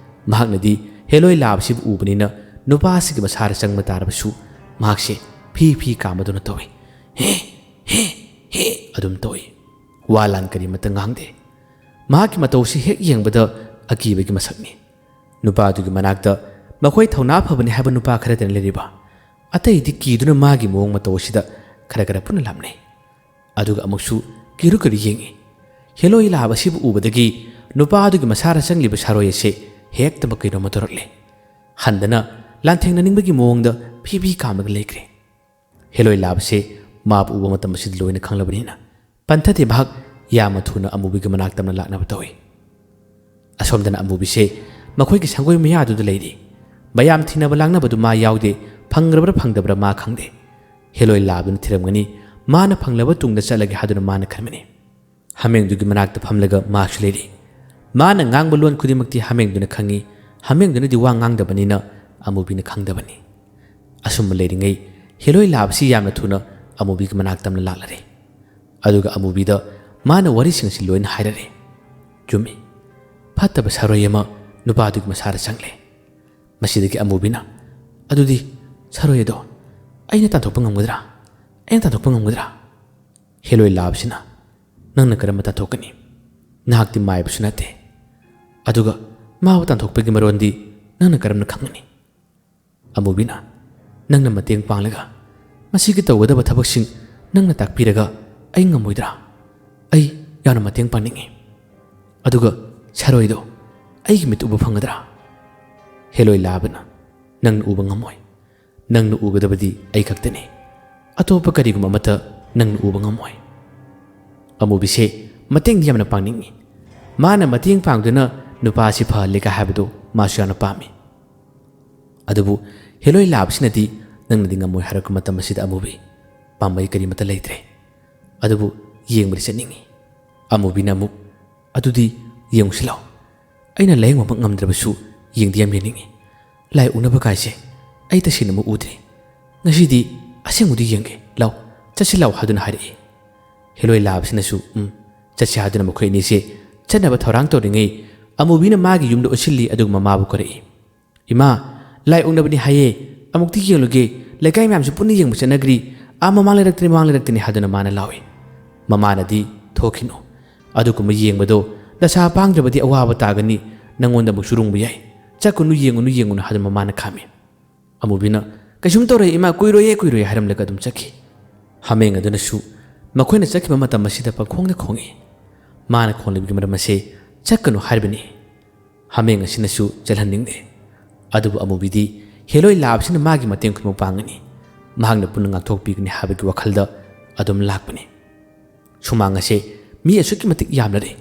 ꯃꯍꯥꯛꯅꯗꯤ ꯍꯦꯂꯣꯏ ꯂꯥꯕꯁꯤꯕꯨ ꯎꯕꯅꯤꯅ ꯅꯨꯄꯥꯁꯤꯒꯤ ꯃꯁꯥꯗ ꯆꯪꯕ ꯇꯥꯔꯕꯁꯨ ꯃꯍꯥꯛꯁꯦ ꯐꯤ ꯀꯥꯝꯕꯗꯨꯅ ꯇꯧꯏ ꯍꯦ ꯑꯗꯨꯝ ꯇꯧꯏ ꯋꯥ ꯂꯥꯟ ꯀꯔꯤꯃꯠꯇ ꯉꯥꯡꯗꯦ ꯃꯍꯥꯛꯀꯤ ꯃꯇꯧꯁꯤ ꯍꯦꯛ ꯌꯦꯡꯕꯗ ꯑꯀꯤꯕꯒꯤ ꯃꯁꯛꯅꯤ ꯅꯨꯄꯥ ꯑꯗꯨꯒꯤ ꯃꯅꯥꯛꯇ ꯃꯈꯣꯏ ꯊꯧꯅꯥ ꯐꯕꯅꯤ ꯍꯥꯏꯕ ꯅꯨꯄꯥ ꯈꯔꯗꯅ ꯂꯩꯔꯤꯕ ꯑꯇꯩꯗꯤ ꯀꯤꯗꯨꯅ ꯃꯥꯒꯤ ꯃꯑꯣꯡ ꯃꯇꯧ ꯑꯁꯤꯗ ꯈꯔ ꯄꯨꯟꯅ ꯂꯥꯞꯅꯩ ꯑꯗꯨꯒ ꯑꯃꯨꯛꯁꯨ ꯀꯤꯔꯨ ꯌꯦꯡꯉꯤ ꯍꯦꯂꯣꯏ ꯂꯥꯕꯁꯤꯕꯨ ꯎꯕꯗꯒꯤ ꯅꯨꯄꯥ ꯑꯗꯨꯒꯤ ꯃꯁꯥꯗ ꯆꯪꯂꯤꯕ ꯁꯥꯔꯣꯏ ꯑꯁꯤ ꯍꯦꯛꯇꯃꯛ ꯀꯩꯅꯣꯝꯃ ꯇꯧꯔꯛꯂꯦ ꯍꯟꯗꯅ ꯂꯥꯟꯊꯦꯡꯅꯅꯤꯡꯕꯒꯤ ꯃꯑꯣꯡꯗ ꯐꯤ ꯀꯥꯝꯂꯒ ꯂꯩꯈ꯭ꯔꯦ ꯍꯦꯂꯣꯏ ꯂꯥꯕꯁꯤ ꯃꯥꯕꯨ ꯎꯕ ꯃꯇꯝ ꯑꯁꯤꯗ ꯂꯣꯏꯅ ꯈꯪꯂꯕꯅꯤꯅ ꯄꯟꯊꯗꯦ ꯃꯍꯥꯛ ꯌꯥꯝꯅ ꯊꯨꯅ ꯑꯃꯨꯕꯤꯒꯤ ꯃꯅꯥꯛ ꯇꯝꯅ ꯂꯥꯛꯅꯕ ꯇꯧꯏ ꯑꯁꯣꯝꯗꯅ ꯑꯃꯨꯕꯤꯁꯦ ꯃꯈꯣꯏꯒꯤ ꯁꯪꯒꯣꯏ ꯃꯌꯥꯗꯨꯗ ꯂꯩꯔꯤ ꯃꯌꯥꯝ ꯊꯤꯅꯕ ꯂꯥꯡꯅꯕꯗꯨ ꯃꯥ ꯌꯥꯎꯗꯦ ꯐꯪꯈ꯭ꯔꯕ꯭ꯔꯥ ꯐꯪꯗꯕ꯭ꯔꯥ ꯃꯥ ꯈꯪꯗꯦ ꯍꯦꯂꯣꯏ ꯂꯥꯕꯗꯨꯅ ꯊꯤꯔꯝꯒꯅꯤ ꯃꯥꯅ ꯐꯪꯂꯕ ꯇꯨꯡꯗ ꯆꯠꯂꯒꯦ ꯍꯥꯏꯗꯨꯅ ꯃꯥꯅ ꯈꯟꯕꯅꯤ ꯍꯥꯃꯦꯡꯗꯨꯒꯤ ꯃꯅꯥꯛꯇ ꯐꯝꯂꯒ ꯃꯥꯁꯨ ꯂꯩꯔꯤ ꯃꯥꯅ ꯉꯥꯡꯕ ꯂꯣꯟ ꯈꯨꯗꯤꯡꯃꯛꯇꯤ ꯍꯥꯃꯦꯡꯗꯨꯅ ꯈꯪꯉꯤ ꯍꯥꯃꯦꯡꯗꯨꯅꯗꯤ ꯋꯥ ꯉꯥꯡꯗꯕꯅꯤꯅ ꯑꯃꯨꯕꯤꯅ ꯈꯪꯗꯕꯅꯤ ꯑꯁꯨꯝꯕ ꯂꯩꯔꯤꯉꯩ ꯍꯦꯂꯣꯏ ꯂꯥꯕꯁꯤ ꯌꯥꯝꯅ ꯊꯨꯅ ꯑꯃꯨꯕꯤꯒꯤ ꯃꯅꯥꯛ ꯇꯝꯅ ꯂꯥꯛꯂꯔꯦ ꯑꯗꯨꯒ ꯑꯃꯨꯕꯤꯗ ꯃꯥꯅ ꯋꯥꯔꯤꯁꯤꯡ ꯑꯁꯤ ꯂꯣꯏꯅ ꯍꯥꯏꯔꯔꯦ꯫ ꯆꯨꯝꯃꯤ, ꯐꯠꯇꯕ ꯁꯥꯔꯣꯏ ꯑꯃ ꯅꯨꯄꯥꯗꯨꯒꯤ ꯃꯁꯥꯗ ꯆꯪꯂꯦ꯫ ꯃꯁꯤꯗꯒꯤ ꯑꯃꯨꯕꯤꯅ ꯑꯗꯨꯗꯤ ꯁꯥꯔꯣꯏ ꯑꯗꯣ ꯑꯩꯅ ꯇꯥꯟꯊꯣꯛꯄ ꯉꯝꯒꯗ꯭ꯔꯥ? ꯑꯩꯅ ꯇꯥꯟꯊꯣꯛꯄ ꯉꯝꯒꯗ꯭ꯔꯥ? ꯍꯦꯂꯣꯏ ꯂꯥꯕꯁꯤꯅ ꯅꯪꯅ ꯀꯔꯝꯕ ꯇꯥꯟꯊꯣꯛꯀꯅꯤ? ꯅꯍꯥꯛꯇꯤ ꯃꯥꯏꯕꯁꯨ ꯅꯠꯇꯦ꯫ ꯑꯗꯨꯒ ꯃꯥꯕꯨ ꯇꯥꯟꯊꯣꯛꯄꯒꯤ ꯃꯔꯣꯟꯗꯤ ꯅꯪꯅ ꯀꯔꯝꯅ ꯈꯪꯒꯅꯤ? ꯑꯃꯨꯕꯤꯅ ꯅꯪꯅ ꯃꯇꯦꯡ ꯄꯥꯡꯂꯒ ꯃꯁꯤꯒꯤ ꯇꯧꯒꯗꯕ ꯊꯕꯛꯁꯤꯡ ꯅꯪꯅ ꯇꯥꯛꯄꯤꯔꯒ ꯑꯩ ꯉꯝꯃꯣꯏꯗ꯭ꯔꯥ? ꯑꯩ ꯌꯥꯝꯅ ꯃꯇꯦꯡ ꯄꯥꯡꯅꯤꯡꯉꯤ꯫ ꯑꯗꯨꯒ ꯁꯥꯔꯣꯏꯗꯣ ꯑꯩꯒꯤ ꯃꯤꯠ ꯎꯕ ꯐꯪꯒꯗ꯭ꯔꯥ? ꯍꯦꯂꯣꯏ ꯂꯥꯕꯅ ꯅꯪꯅ ꯎꯕ ꯉꯝꯃꯣꯏ꯫ ꯅꯪꯅ ꯎꯒꯗꯕꯗꯤ ꯑꯩ ꯈꯛꯇꯅꯤ꯫ ꯑꯇꯣꯞꯄ ꯀꯔꯤꯒꯨꯝꯕ ꯑꯃꯠꯇ ꯅꯪꯅ ꯎꯕ ꯉꯝꯃꯣꯏ꯫ ꯑꯃꯨꯕꯤꯁꯦ ꯃꯇꯦꯡꯗꯤ ꯌꯥꯝꯅ ꯄꯥꯡꯅꯤꯡꯉꯤ꯫ ꯃꯥꯅ ꯃꯇꯦꯡ ꯄꯥꯡꯗꯨꯅ ꯅꯨꯄꯥ ꯑꯁꯤ ꯐꯍꯜꯂꯦ ꯍꯥꯏꯕꯗꯨ ꯃꯥꯁꯨ ꯌꯥꯝꯅ ꯄꯥꯝꯃꯤ꯫ ꯑꯗꯨꯕꯨ ꯍꯦꯂꯣꯏ ꯂꯥꯕꯁꯤꯅꯗꯤ ꯅꯪꯅꯗꯤ ꯉꯝꯃꯣꯏ ꯍꯥꯏꯔꯛꯄ ꯃꯇꯝ ꯑꯁꯤꯗ ꯑꯃꯨꯕꯤ ꯄꯥꯝꯕꯩ ꯀꯔꯤꯃꯠꯇ ꯂꯩꯇ꯭ꯔꯦ꯫ ꯑꯗꯨꯕꯨ ꯌꯦꯡꯕꯗꯤ ꯆꯠꯅꯤꯡꯉꯤ꯫ ꯑꯃꯨꯕꯤꯅ ꯑꯃꯨꯛ ꯑꯗꯨꯗꯤ ꯌꯦꯡꯉꯨꯁꯤ ꯂꯥꯎ꯫ ꯑꯩꯅ ꯂꯥꯌꯦꯡꯕꯃꯛ ꯉꯝꯗ꯭ꯔꯕꯁꯨ ꯌꯦꯡꯗꯤ ꯌꯥꯝ ꯌꯦꯡꯅꯤꯡꯉꯤ꯫ ꯂꯥꯏ ꯎꯅꯕ ꯀꯥꯏꯁꯦ ꯑꯩ ꯇꯁꯦꯡꯅ ꯑꯃꯨꯛ ꯎꯗ꯭ꯔꯤ꯫ ꯉꯁꯤꯗꯤ ꯑꯁꯦꯡꯕꯗꯤ ꯌꯦꯡꯒꯦ ꯂꯥꯎ, ꯆꯠꯁꯤ ꯂꯥꯎ ꯍꯥꯏꯗꯨꯅ ꯍꯥꯏꯔꯛꯏ꯫ ꯍꯦꯂꯣꯏ ꯂꯥꯕꯁꯤꯅꯁꯨ ꯆꯠꯁꯤ ꯍꯥꯏꯗꯨꯅ ꯃꯈꯣꯏ ꯑꯅꯤꯁꯦ ꯆꯠꯅꯕ ꯊꯧꯔꯥꯡ ꯇꯧꯔꯤꯉꯩ ꯑꯃꯨꯕꯤꯅ ꯃꯥꯒꯤ ꯌꯨꯝꯗ ꯑꯣꯟꯁꯤꯜꯂꯤ꯫ ꯑꯗꯨꯒ ꯃꯃꯥꯕꯨ ꯀꯧꯔꯛꯏ꯫ ꯏꯃꯥ, ꯂꯥꯏ ꯎꯅꯕꯅꯤ ꯍꯥꯏꯌꯦ, ꯑꯃꯨꯛꯇꯤ ꯌꯦꯡꯂꯨꯒꯦ, ꯂꯩꯀꯥꯏ ꯃꯌꯥꯝꯁꯨ ꯄꯨꯟꯅ ꯌꯦꯡꯕ ꯆꯠꯅꯒ꯭ꯔꯤ, ꯃꯃꯥꯡ ꯂꯩꯔꯛꯇꯅꯤ ꯍꯥꯏꯗꯨꯅ ꯃꯥꯅ ꯂꯥꯎꯏ꯫ ꯃꯃꯥꯅꯗꯤ ꯊꯣꯛꯈꯤꯅꯨ, ꯑꯗꯨꯒꯨꯝꯕ ꯌꯦꯡꯕꯗꯣ ꯗꯁꯥ ꯄꯥꯡꯗ꯭ꯔꯕꯗꯤ ꯑꯋꯥꯕ ꯇꯥꯒꯅꯤ, ꯅꯪꯉꯣꯟꯗ ꯑꯃꯨꯛ ꯆꯨꯔꯨꯡꯕ ꯌꯥꯏ, ꯆꯠꯀꯅꯨ ꯌꯦꯡꯉꯨꯅꯨ ꯍꯥꯏꯗꯨꯅ ꯃꯃꯥꯅ ꯈꯥꯝꯃꯤ꯫ ꯑꯃꯨꯕꯤꯅ ꯀꯩꯁꯨꯝ ꯇꯧꯔꯣꯏ ꯏꯃꯥ, ꯀꯨꯏꯔꯣꯏꯌꯦ ꯍꯥꯏꯔꯝꯂꯒ ꯑꯗꯨꯝ ꯆꯠꯈꯤ꯫ ꯍꯥꯃꯦꯡ ꯑꯗꯨꯅꯁꯨ ꯃꯈꯣꯏꯅ ꯆꯠꯈꯤꯕ ꯃꯇꯝ ꯑꯁꯤꯗ ꯄꯪꯈꯣꯡꯗ ꯈꯣꯡꯏ꯫ ꯃꯥꯅ ꯈꯣꯡꯂꯤꯕꯒꯤ ꯃꯔꯝ ꯑꯁꯤ ꯆꯠꯀꯅꯨ ꯍꯥꯏꯔꯤꯕꯅꯤ꯫ ꯍꯥꯃꯦꯡ ꯑꯁꯤꯅꯁꯨ ꯆꯠꯍꯟꯅꯤꯡꯗꯦ꯫ ꯑꯗꯨꯕꯨ ꯑꯃꯨꯕꯤꯗꯤ ꯍꯦꯂꯣꯏ ꯂꯥꯕꯁꯤꯅ ꯃꯥꯒꯤ ꯃꯇꯦꯡ ꯈꯨꯗꯤꯡꯃꯛ ꯄꯥꯡꯒꯅꯤ, ꯃꯍꯥꯛꯅ ꯄꯨꯟꯅ ꯉꯥꯛꯊꯣꯛꯄꯤꯒꯅꯤ ꯍꯥꯏꯕꯒꯤ ꯋꯥꯈꯜꯗ ꯑꯗꯨꯝ ꯂꯥꯛꯄꯅꯤ꯫ ꯁꯨꯃꯥꯡ ꯑꯁꯤ ꯃꯤ ꯑꯁꯨꯛꯀꯤ ꯃꯇꯤꯛ ꯌꯥꯝꯂꯔꯦ꯫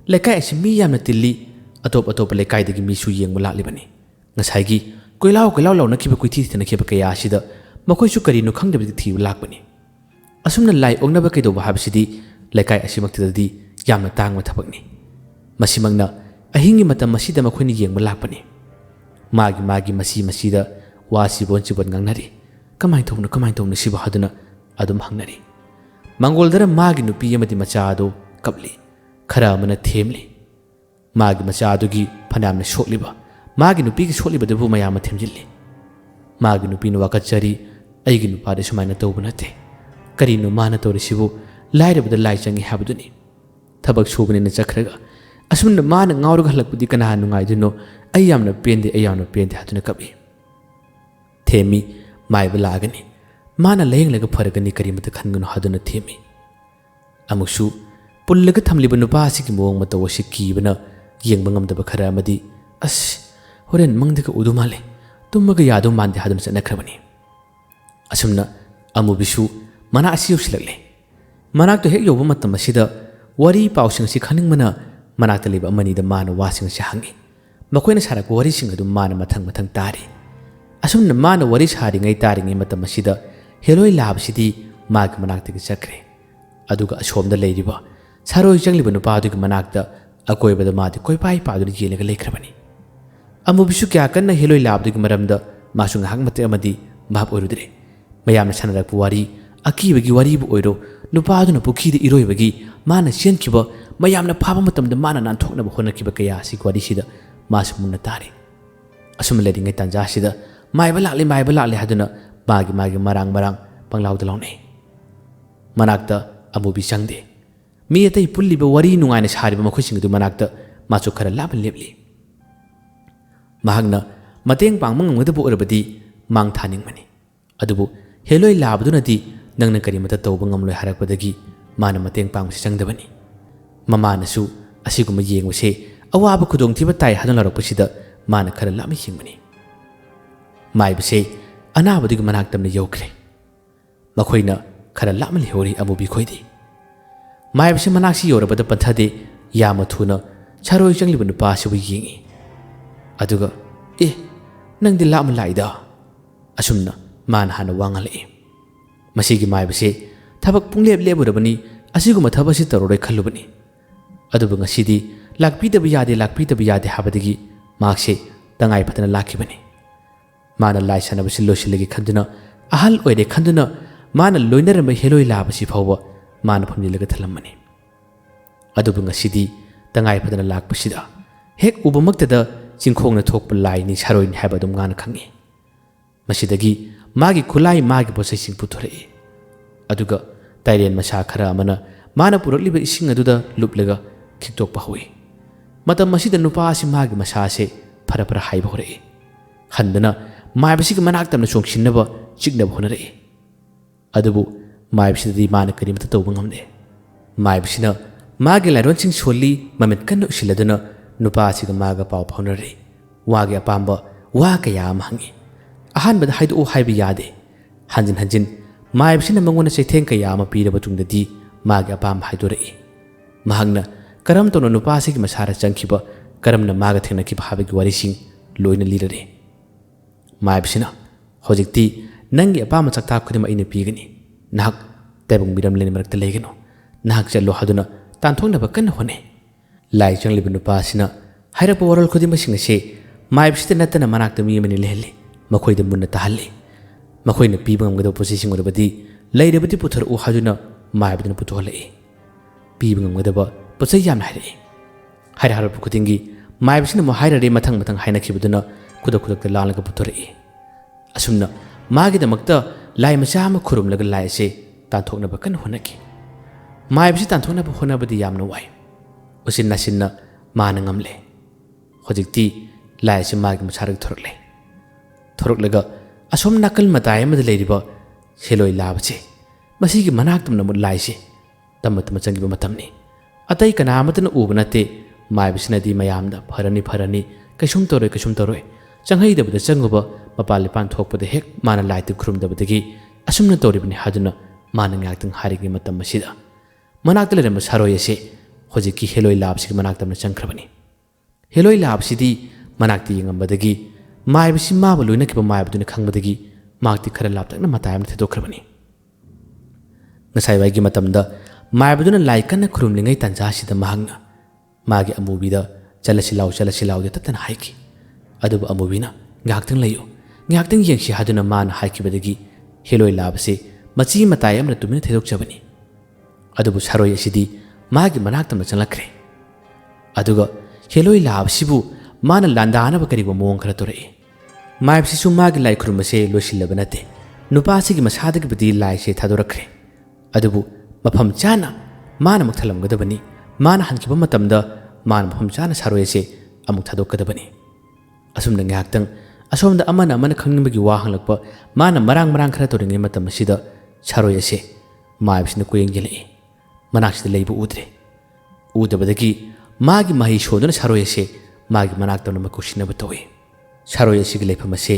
ꯂꯩꯀꯥꯏ ꯑꯁꯤ ꯃꯤ ꯌꯥꯝꯅ ꯇꯤꯜꯂꯤ꯫ ꯑꯇꯣꯞꯄ ꯂꯩꯀꯥꯏꯗꯒꯤ ꯃꯤꯁꯨ ꯌꯦꯡꯕ ꯂꯥꯛꯂꯤꯕꯅꯤ꯫ ꯉꯁꯥꯏꯒꯤ ꯀꯣꯏꯂꯥꯎ ꯂꯥꯎꯅꯈꯤꯕ ꯀꯣꯏꯊꯤ ꯊꯤꯅꯈꯤꯕ ꯀꯌꯥ ꯑꯁꯤꯗ ꯃꯈꯣꯏꯁꯨ ꯀꯔꯤꯅꯣ ꯈꯪꯗꯕꯗꯤ ꯊꯤꯕ ꯂꯥꯛꯄꯅꯤ꯫ ꯑꯁꯨꯝꯅ ꯂꯥꯏ ꯑꯣꯛꯅꯕ ꯀꯩꯗꯧꯕ ꯍꯥꯏꯕꯁꯤꯗꯤ ꯂꯩꯀꯥꯏ ꯑꯁꯤꯃꯛꯇꯗꯗꯤ ꯌꯥꯝꯅ ꯇꯥꯡꯕ ꯊꯕꯛꯅꯤ꯫ ꯃꯁꯤꯃꯛꯅ ꯑꯍꯤꯡꯒꯤ ꯃꯇꯝ ꯑꯁꯤꯗ ꯃꯈꯣꯏꯅ ꯌꯦꯡꯕ ꯂꯥꯛꯄꯅꯤ꯫ ꯃꯥꯒꯤ ꯃꯁꯤꯗ ꯋꯥ ꯆꯤꯕꯣꯟ ꯉꯥꯡꯅꯔꯤ꯫ ꯀꯃꯥꯏꯅ ꯇꯧꯅꯣ ꯁꯤꯕꯨ ꯍꯥꯏꯗꯨꯅ ꯑꯗꯨꯝ ꯍꯪꯅꯔꯤ꯫ ꯃꯪꯒꯣꯜꯗꯔ ꯃꯥꯒꯤ ꯅꯨꯄꯤ ꯑꯃꯗꯤ ꯃꯆꯥ ꯑꯗꯨ ꯀꯞꯂꯤ, ꯈꯔ ꯑꯃꯅ ꯊꯦꯝꯂꯤ꯫ ꯃꯥꯒꯤ ꯃꯆꯥ ꯑꯗꯨꯒꯤ ꯐꯅꯌꯥꯝꯅ ꯁꯣꯛꯂꯤꯕ, ꯃꯥꯒꯤ ꯅꯨꯄꯤꯒꯤ ꯁꯣꯛꯂꯤꯕꯗꯨꯕꯨ ꯃꯌꯥꯝꯅ ꯊꯦꯝꯖꯤꯜꯂꯤ꯫ ꯃꯥꯒꯤ ꯅꯨꯄꯤꯅ ꯋꯥꯀꯠꯆꯔꯤ, ꯑꯩꯒꯤ ꯅꯨꯄꯥꯗꯤ ꯁꯨꯃꯥꯏꯅ ꯇꯧꯕ ꯅꯠꯇꯦ, ꯀꯔꯤꯅꯣ ꯃꯥꯅ ꯇꯧꯔꯤꯁꯤꯕꯨ, ꯂꯥꯏꯔꯕꯗ ꯂꯥꯏ ꯆꯪꯉꯤ ꯍꯥꯏꯕꯗꯨꯅꯤ, ꯊꯕꯛ ꯁꯨꯕꯅꯤꯅ ꯆꯠꯈ꯭ꯔꯒ ꯑꯁꯨꯝꯅ ꯃꯥꯅ ꯉꯥꯎꯔꯒ ꯍꯜꯂꯛꯄꯗꯤ ꯀꯅꯥ ꯅꯨꯡꯉꯥꯏꯗꯣꯏꯅꯣ, ꯑꯩ ꯌꯥꯝꯅ ꯄꯦꯟꯗꯦ ꯍꯥꯏꯗꯨꯅ ꯀꯞꯏ꯫ ꯊꯦꯝꯃꯤ, ꯃꯥꯏꯕ ꯂꯥꯛꯑꯒꯅꯤ, ꯃꯥꯅ ꯂꯥꯌꯦꯡꯂꯒ ꯐꯔꯒꯅꯤ, ꯀꯔꯤꯃꯠꯇ ꯈꯟꯒꯅꯨ ꯍꯥꯏꯗꯨꯅ ꯊꯦꯝꯃꯤ꯫ ꯑꯃꯨꯛꯁꯨ ꯄꯨꯜꯂꯒ ꯊꯝꯂꯤꯕ ꯅꯨꯄꯥ ꯑꯁꯤꯒꯤ ꯃꯑꯣꯡ ꯃꯇꯧ ꯑꯁꯤ ꯀꯤꯕꯅ ꯌꯦꯡꯕ ꯉꯝꯗꯕ ꯈꯔ ꯑꯃꯗꯤ ꯑꯁ ꯍꯣꯔꯦꯟ ꯃꯪꯗꯒ ꯎꯗꯧ ꯃꯥꯜꯂꯦ, ꯇꯨꯝꯃꯒ ꯌꯥꯗꯧ ꯃꯥꯟꯗꯦ ꯍꯥꯏꯗꯨꯅ ꯆꯠꯅꯈ꯭ꯔꯕꯅꯤ꯫ ꯑꯁꯨꯝꯅ ꯑꯃꯨꯕꯤꯁꯨ ꯃꯅꯥꯛ ꯑꯁꯤ ꯌꯧꯁꯤꯜꯂꯛꯂꯦ꯫ ꯃꯅꯥꯛꯇ ꯍꯦꯛ ꯌꯧꯕ ꯃꯇꯝ ꯑꯁꯤꯗ ꯋꯥꯔꯤ ꯄꯥꯎꯁꯤꯡ ꯑꯁꯤ ꯈꯪꯅꯤꯡꯕꯅ ꯃꯅꯥꯛꯇ ꯂꯩꯕ ꯑꯃꯅꯤꯗ ꯃꯥꯅ ꯋꯥꯁꯤꯡ ꯑꯁꯤ ꯍꯪꯉꯤ꯫ ꯃꯈꯣꯏꯅ ꯁꯥꯔꯛꯄ ꯋꯥꯔꯤꯁꯤꯡ ꯑꯗꯨ ꯃꯥꯅ ꯃꯊꯪ ꯇꯥꯔꯤ꯫ ꯑꯁꯨꯝꯅ ꯃꯥꯅ ꯋꯥꯔꯤ ꯇꯥꯔꯤꯉꯩ ꯃꯇꯝ ꯑꯁꯤꯗ ꯍꯦꯂꯣꯏ ꯂꯥꯕꯁꯤꯗꯤ ꯃꯥꯒꯤ ꯃꯅꯥꯛꯇꯒꯤ ꯆꯠꯈ꯭ꯔꯦ꯫ ꯑꯗꯨꯒ ꯑꯁꯣꯝꯗ ꯂꯩꯔꯤꯕ ꯁꯥꯔꯣꯏ ꯆꯪꯂꯤꯕ ꯅꯨꯄꯥꯗꯨꯒꯤ ꯃꯅꯥꯛꯇ ꯑꯀꯣꯏꯕꯗ ꯃꯥꯗꯤ ꯀꯣꯏꯄꯥꯏ ꯄꯥꯗꯨꯅ ꯌꯦꯡꯂꯒ ꯂꯩꯈ꯭ꯔꯕꯅꯤ꯫ ꯑꯃꯨꯕꯤꯁꯨ ꯀꯌꯥ ꯀꯟꯅ ꯍꯦꯂꯣꯏ ꯂꯥꯕꯗꯨꯒꯤ ꯃꯔꯝꯗ ꯃꯥꯁꯨ ꯉꯥꯏꯍꯥꯛ ꯃꯇꯦꯛ ꯑꯃꯗꯤ ꯚꯥꯞ ꯑꯣꯏꯔꯨꯗ꯭ꯔꯦ꯫ ꯃꯌꯥꯝꯅ ꯁꯥꯟꯅꯔꯛꯄ ꯋꯥꯔꯤ, ꯑꯀꯤꯕꯒꯤ ꯋꯥꯔꯤꯕꯨ ꯑꯣꯏꯔꯣ, ꯅꯨꯄꯥꯗꯨꯅ ꯄꯨꯈ꯭ꯔꯤꯗ ꯏꯔꯣꯏꯕꯒꯤ, ꯃꯥꯅ ꯆꯦꯟꯈꯤꯕ, ꯃꯌꯥꯝꯅ ꯐꯥꯕ ꯃꯇꯝꯗ ꯃꯥꯅ ꯅꯥꯟꯊꯣꯛꯅꯕ ꯍꯣꯠꯅꯈꯤꯕ ꯀꯌꯥ ꯑꯁꯤꯒꯤ ꯋꯥꯔꯤꯁꯤꯗ ꯃꯥꯁꯨ ꯃꯨꯟꯅ ꯇꯥꯔꯤ꯫ ꯑꯁꯨꯝꯅ ꯂꯩꯔꯤꯉꯩ ꯇꯥꯟꯖꯥ ꯑꯁꯤꯗ ꯃꯥꯏꯕ ꯂꯥꯛꯂꯦ ꯍꯥꯏꯗꯨꯅ ꯃꯥꯒꯤ ꯃꯔꯥꯡ ꯄꯪꯂꯥꯎꯗ ꯂꯥꯎꯅꯩ꯫ ꯃꯅꯥꯛꯇ ꯑꯃꯨꯕꯤ ꯆꯪꯗꯦ꯫ ꯃꯤ ꯑꯇꯩ ꯄꯨꯜꯂꯤꯕ ꯋꯥꯔꯤ ꯅꯨꯡꯉꯥꯏꯅ ꯁꯥꯔꯤꯕ ꯃꯈꯣꯏꯁꯤꯡ ꯑꯗꯨ ꯃꯅꯥꯛꯇ ꯃꯥꯁꯨ ꯈꯔ ꯂꯥꯞꯅ ꯂꯦꯞꯂꯤ꯫ ꯃꯍꯥꯛꯅ ꯃꯇꯦꯡ ꯄꯥꯡꯕ ꯉꯝꯒꯗꯕ ꯑꯣꯏꯔꯕꯗꯤ ꯃꯥꯡ ꯊꯥꯅꯤꯡꯕꯅꯤ꯫ ꯑꯗꯨꯕꯨ ꯍꯦꯂꯣꯏ ꯂꯥꯕꯗꯨꯅꯗꯤ ꯅꯪꯅ ꯀꯔꯤꯃꯠꯇ ꯇꯧꯕ ꯉꯝꯂꯣꯏ ꯍꯥꯏꯔꯛꯄꯗꯒꯤ ꯃꯥꯅ ꯃꯇꯦꯡ ꯄꯥꯡꯕꯁꯤ ꯆꯪꯗꯕꯅꯤ꯫ ꯃꯃꯥꯅꯁꯨ ꯑꯁꯤꯒꯨꯝꯕ ꯌꯦꯡꯕꯁꯦ ꯑꯋꯥꯕ ꯈꯨꯗꯣꯡꯊꯤꯕ ꯇꯥꯏ ꯍꯥꯏꯗꯨꯅ ꯂꯥꯎꯔꯛꯄꯁꯤꯗ ꯃꯥꯅ ꯈꯔ ꯂꯥꯞꯅ ꯌꯦꯡꯕꯅꯤ꯫ ꯃꯥꯏꯕꯁꯦ ꯑꯅꯥꯕꯗꯨꯒꯤ ꯃꯅꯥꯛꯇꯝꯅ ꯌꯧꯈ꯭ꯔꯦ꯫ ꯃꯈꯣꯏꯅ ꯈꯔ ꯂꯥꯞꯅ ꯂꯩꯍꯧꯔꯤ ꯑꯃꯨꯕꯤ ꯈꯣꯏꯗꯤ꯫ ꯃꯥꯏꯕꯁꯤ ꯃꯅꯥꯛꯁꯤ ꯌꯧꯔꯕꯗ ꯄꯟꯊꯗꯦ, ꯌꯥꯝꯅ ꯊꯨꯅ ꯁꯥꯔꯣꯏ ꯆꯪꯂꯤꯕ ꯅꯨꯄꯥ ꯑꯁꯤꯕꯨ ꯌꯦꯡꯉꯤ꯫ ꯑꯗꯨꯒ ꯅꯪꯗꯤ ꯂꯥꯞꯅ ꯂꯥꯛꯏꯗ, ꯑꯁꯨꯝꯅ ꯃꯥꯅ ꯍꯥꯟꯅ ꯋꯥ ꯉꯥꯡꯂꯛꯏ꯫ ꯃꯁꯤꯒꯤ ꯃꯥꯏꯕꯁꯦ ꯊꯕꯛ ꯄꯨꯡꯂꯦꯞ ꯂꯦꯞꯄꯨꯔꯕꯅꯤ, ꯑꯁꯤꯒꯨꯝꯕ ꯊꯕꯛ ꯑꯁꯤ ꯇꯧꯔꯔꯣꯏ ꯈꯜꯂꯨꯕꯅꯤ꯫ ꯑꯗꯨꯕꯨ ꯉꯁꯤꯗꯤ ꯂꯥꯛꯄꯤꯗꯕ ꯌꯥꯗꯦ ꯍꯥꯏꯕꯗꯒꯤ ꯃꯍꯥꯛꯁꯦ ꯇꯉꯥꯏ ꯐꯗꯅ ꯂꯥꯛꯈꯤꯕꯅꯤ꯫ ꯃꯥꯅ ꯂꯥꯏ ꯁꯥꯟꯅꯕꯁꯤ ꯂꯣꯏꯁꯤꯜꯂꯒꯦ ꯈꯟꯗꯨꯅ, ꯑꯍꯜ ꯑꯣꯏꯔꯦ ꯈꯟꯗꯨꯅ ꯃꯥꯅ ꯂꯣꯏꯅꯔꯝꯕ ꯍꯦꯂꯣꯏ ꯂꯥꯕꯁꯤ ꯐꯥꯎꯕ मान फमजिलगा थलमनी अदुबु ngasidi tangai phadana lakpasida hek ubamaktada chingkhongna thokpa laini saroin haba dum ngana khangi masidagi magi khulai magi posai sing puthore aduga tairen masa khara amana mana purakliba ising aduda luplega khiktok hui matam masida nupa asi magi masa se phara phara haiba hore handana maibasi manak tamna chongsinaba chignaba honare adubu maibasi mana karimta tawba ngamde maibasina मागे लाइरोंसिंग सोली ममित कन्न उसिलदुना नुपा सिग मागा पाव फाउनरे वागे अपाम्ब वा कया महंगी अहानबद हाइदो हाइबि यादे हंजिन हंजिन माइबसिना मंगोना चैथें कया अमा पीरब तुंगददी मागे अपाम्ब हाइदोरई महंगना करम तोनो नुपा सिग मसारा चंखिब करमना मागा थेंगनखिब हाबेगी वारिसिंग लोइना लिररे माइबसिना होजिक्ति नंगी अपाम चक्ता खुदिम अइना पीगनी नाहक तैबंग बिरम लेनि मरक्ता लेगनो नाहक चलो हदुना तांथोंनब कन्न होने लाई चंगलिब नुपासिना हाइरप वरल खुदिमसिंग से माइबसित नतना मनाक्त मी मनि लेहले मखोइद मुन्न तहल्ले मखोइना पीबंगमगदो पोसिसिंग ओरबदी लैरबदी पुथर उ हाजुना माइबदन पुथोले पीबंगमगदब पोसै याम हाइरे हाइर हारप खुदिंगी माइबसिना मो हाइररे मथंग मथंग हाइनखिबदुना खुदक खुदक लालगा पुथरे असुमना मागिदमक्ता लाई मचा म खुरुमलगा लाई से तांथोंनब कन्न होनकी माइबसी तांथोंनब होनबदी यामना वाई उसिन नसिन माना ngamle होजिक्ति लाइसे मागी मसारग थोरकलगा असोम नाकल मताय मद लेरिबा सेलोय लाबचे मसीगी मनाक्तमना मु लाइसे तमतम चंगिबा मतमनी अतै कनामतन उब नते माइबसिनदी मयामदा फरनी कैसुम तोरोय चंगैदबदा चंगबा मपाल पान थोकपदा हेक माना लाइते खुरुमदबदगी असुमना तोरिबनि हादुना माना ngaktang harigi matam masida मनाक्ता लेरम सारोय से होजिकी हेलोय लाबसिग मनाक्तमना चंख्रबनी हेलोय लाबसिदी मनाक्ति यंगमबदगी माइबसि माबा लोइनखिबा माइबदुना खंगबदगी माक्ति खरा लाबतकना मतायम थेदोख्रबनी ngसाइवाइगी मतमदा माइबदुना लाइकन खुरुमलिंगै तंजासिदा महंगना मागी अमुबिदा चलसि लाउ दे ततन हाइकी अदुब अमुबिना ngaktang layo ngaktang yengsi haduna मान हाइकीबदगी हेलोय लाबसे मची मतायमना तुमिना थेदोखजबनी अदुबु सारोय सिदी मागी मनाक्तमना चंगलखरे अदुगा हेलोय लाबसिबु माना लांदानब करिबो मोंग खरा तोरे माइबसिसु मागी लाई खुरुमसे लोसिलबा नते नुपासिगी मसादगी बदी लाइसे थादोरखरे अदुबु मफम चाना माना मक्थलमगदबनी माना हनखिबा मतमदा माना मफम चाना सारोयसे अमुक थादोकदबनी असुमना ngaktang असोमदा अमना खंगनिबगी वा हंगलकपा माना मरांग खरा तोरिङे मतमसिदा सारोयसे माइबसिना कुयेंगजेले मनाक्सिदा लेबु उद्रे उदबदगी मागी मही सोदुना सारोयसे मागी मनाक्तमना मकुसिनब तोय सारोयसिगी लेफमसे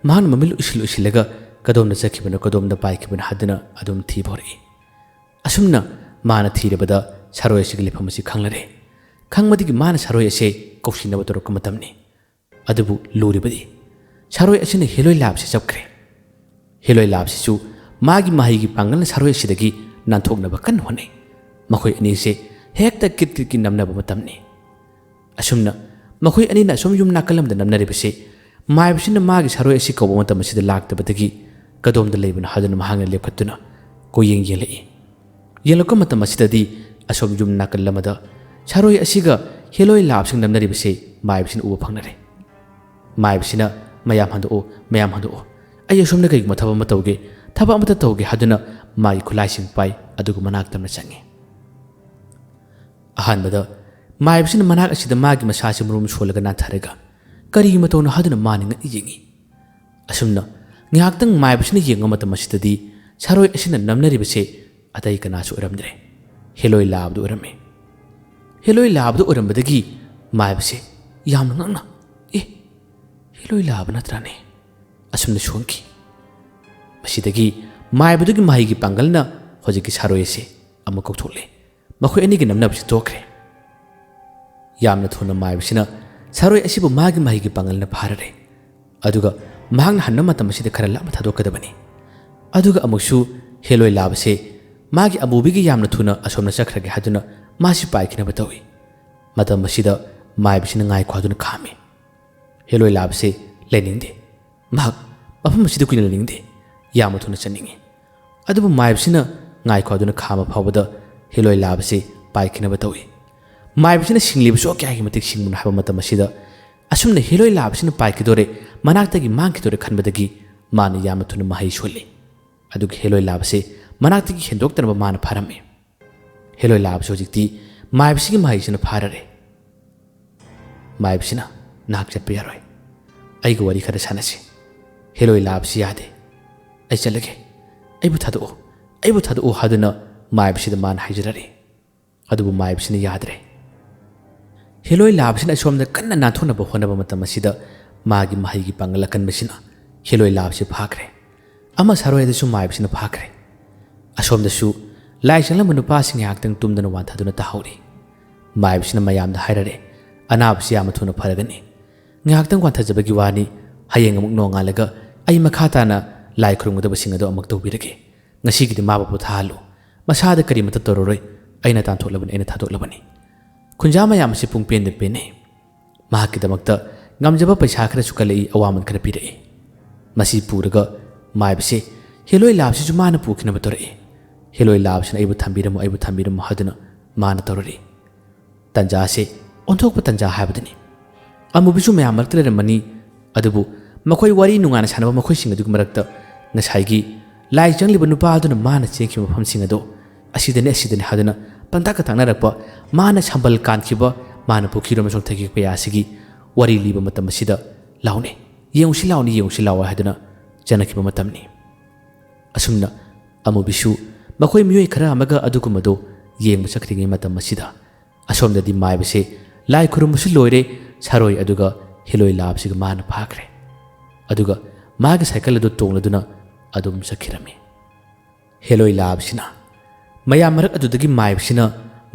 मान ममिल उसिलगा कदोमना चखिबना कदोमना पाइखिबना हदना अदुम थीबोरे असुमना माना थीरबदा सारोयसिगी लेफमसे खंगलरे खंगमदिगी माना सारोयसे कौसिनब तोरक मतमनी अदुबु लूरिबदी सारोय असिना हेलोय लाबसे चपखरे हेलोय लाबसिसु मागी माहीगी पांगलना सारोयसिदगी नांथोकनब कन होने मखोय अनीसे हेक्ता किटकी नमनब मतमनी असुमना मखोय अनीना असुम युम नाकलमदा नमनरिबसे माइबसिना मागी सारोय असि कौब मतमसिदा लाक्तबदगी कदोमदा लेबना हदना महांगना लेपखतुना कोयेंग येलई येलक मतमसिददी असुम युम नाकलमदा सारोय असिगा हेलोय लाबसिंग नमनरिबसे माइबसिना उब फंगनरे माइबसिना मयाम हंदो अय असुमना कई मथब मतौगे थब अमता तौगे हदना मागी खुलाइसिंग पाइ अदुगु मनाक्तमना चंगे अहानबदा माइबसिना मनाक असिदा मागी मसासे मुरुम सोलगा नाथारेगा करी मतौना हदना मानिंगा येंगी असुमना ngaktang माइबसिना येंगा मतमसिददी सारोय असिना नमनरिबसे अतै कनासु ओरमद्रे हेलोय लाबदु ओरमे हेलोय लाबदु ओरमबदगी माइबसे यामना ngangna हेलोय लाब नत्राने असुमना सोंकी मसिदगी माइबदुगी माहीगी पांगलना होजिकी सारोयसे अमा कौथोले मखोय अनिगी नमनबसे तोखरे यामना थोना माइबसिना सारोय असिबु मागी माहीगी पांगलना फाररे अदुगा mahang hanna matam masida khara la thadokadabani aduga amukshu heloi labase magi abubigi yamna thuna asomna chakhrage haduna masi paikina batawi matam masida maibisina ngai khwaduna khame heloi labase leningde mahak mafam masida kuina leningde yamna thuna chaningi adubu maibisina ngai kho aduna khama phawbada heloi labase paikhinaba tawi maibsina singlibu so kya gi matik singmun haba matam asida asumna heloi labsina paikidore manaktagi mangkidore khanbadagi mana yamathuna mahai soli adugi heloi labase manaktagi hendoktanaba mana pharame heloi labse hojikti maibsigi mahaisina pharare maibsina nak chatpa yaroi aiga wari khara sanase heloi labse yade ai chalage aibu thadu haduna maibsida man haijrare adubu maibsina yadre heloi labsina somda kanna nathona ba honaba matam asida magi mahigi pangala kanbasina heloi labse phakre ama saroi da su maibsina phakre asomda su lai changla manupa sing yaktang tumdana wan thaduna tahori maibsina mayamda hairare anabsi amathuna pharagani ngaktang wan thajabagi wani hayeng amuk no ngalaga ai makhata na lai khurungda basing ado amak tobirage ngasi gi ma bapu thalu masada kari mata tororoi aina tan tholabani aina thadoklabani khunja mayam si pungpen de pene mahaki damakta ngamjaba paisa khara sukalei awaman khara pire masi puraga maibse heloi labsi ju mana pukhina batore heloi labsina aibu thambiramu haduna mana torori tanja se onthokpa tanja habadani amubisu mayam martale mani adubu makhoi wari nungana sanaba makhoi singa dug marakta ngasai lai changliba nupa aduna mana chekhi mafam sing ado asidani haduna pantaka tangnarakpa mana sambal kankhiba mana pukhiro masong thagi payasigi wari liba matam asida laune yengsi lawa haduna janakhiba matamni asumna amubisu makhoi miyoi khara amaga adukumado yengba chakringi matam asida asomdadi maibase lai khurumusu loire saroi aduga heloi labsiga mana phakre aduga magi cycle adu tongladuna adum sakhirami heloi labsina maya marak adudagi maibsina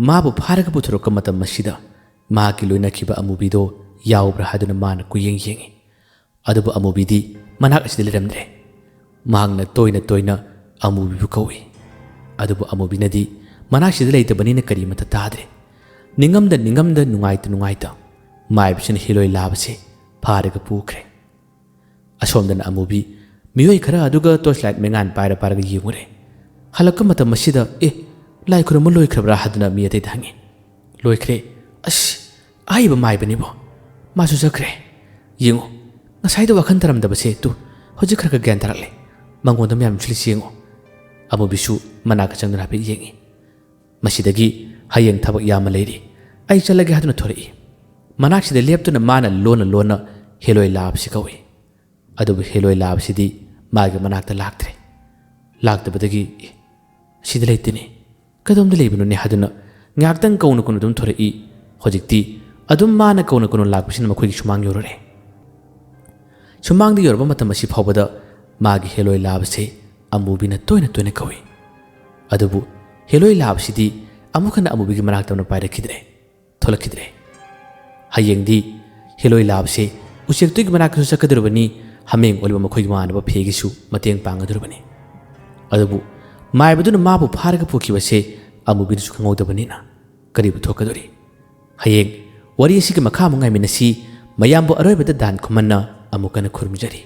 mabu pharaga puthurokka matam masida magi loina khiba amubido yaubra haduna mana kuyeng yengi adubu amubidi manak asida liramdre magna toina amubi bu kawi adubu amubinadi manak sida leitabani kari mata tadre ningamda nungaita maibsina heloi labse pharaga pukre asomdana amubi miyoi khara aduga torchlight mengan paraga yengure halakka matam masida lai khurama loi khrabra hadna miyate thangi loi khre aiba maibani bo masu sakre yengo ngasai da wakhan taram da base tu hoji khara gyan tarakle mangonda myam chli yengo amubisu manaka changna pe yengi masidagi hayeng thabak yama leiri ai chalage hadna thori manak sida leptuna mana lona heloi labsi kawi adubu heloi labsidi magi manakta laktabadagi sida leitini kadom delebinu ne haduna ngaktang kaunu kunu dum thore hojikti adum mana kaunu kunu lakbisin makhoi sumang yorore sumang di yorba matam asi phawbada magi heloi labse amubina toina kawi adubu heloi labsidi amukana amubigi manaktamna pairakidre tholakidre hayengdi heloi labse usektugi manaksu sakadrubani hameng oliba makhoi manaba phegisu mateng pangadrubani adubu maibaduna mabu pharaga pukhibase amubisu khangaudabanina karibu thokadori hayeng wari sigi makha mungai minasi mayambo aroibada dan khumanna amukana khurmijari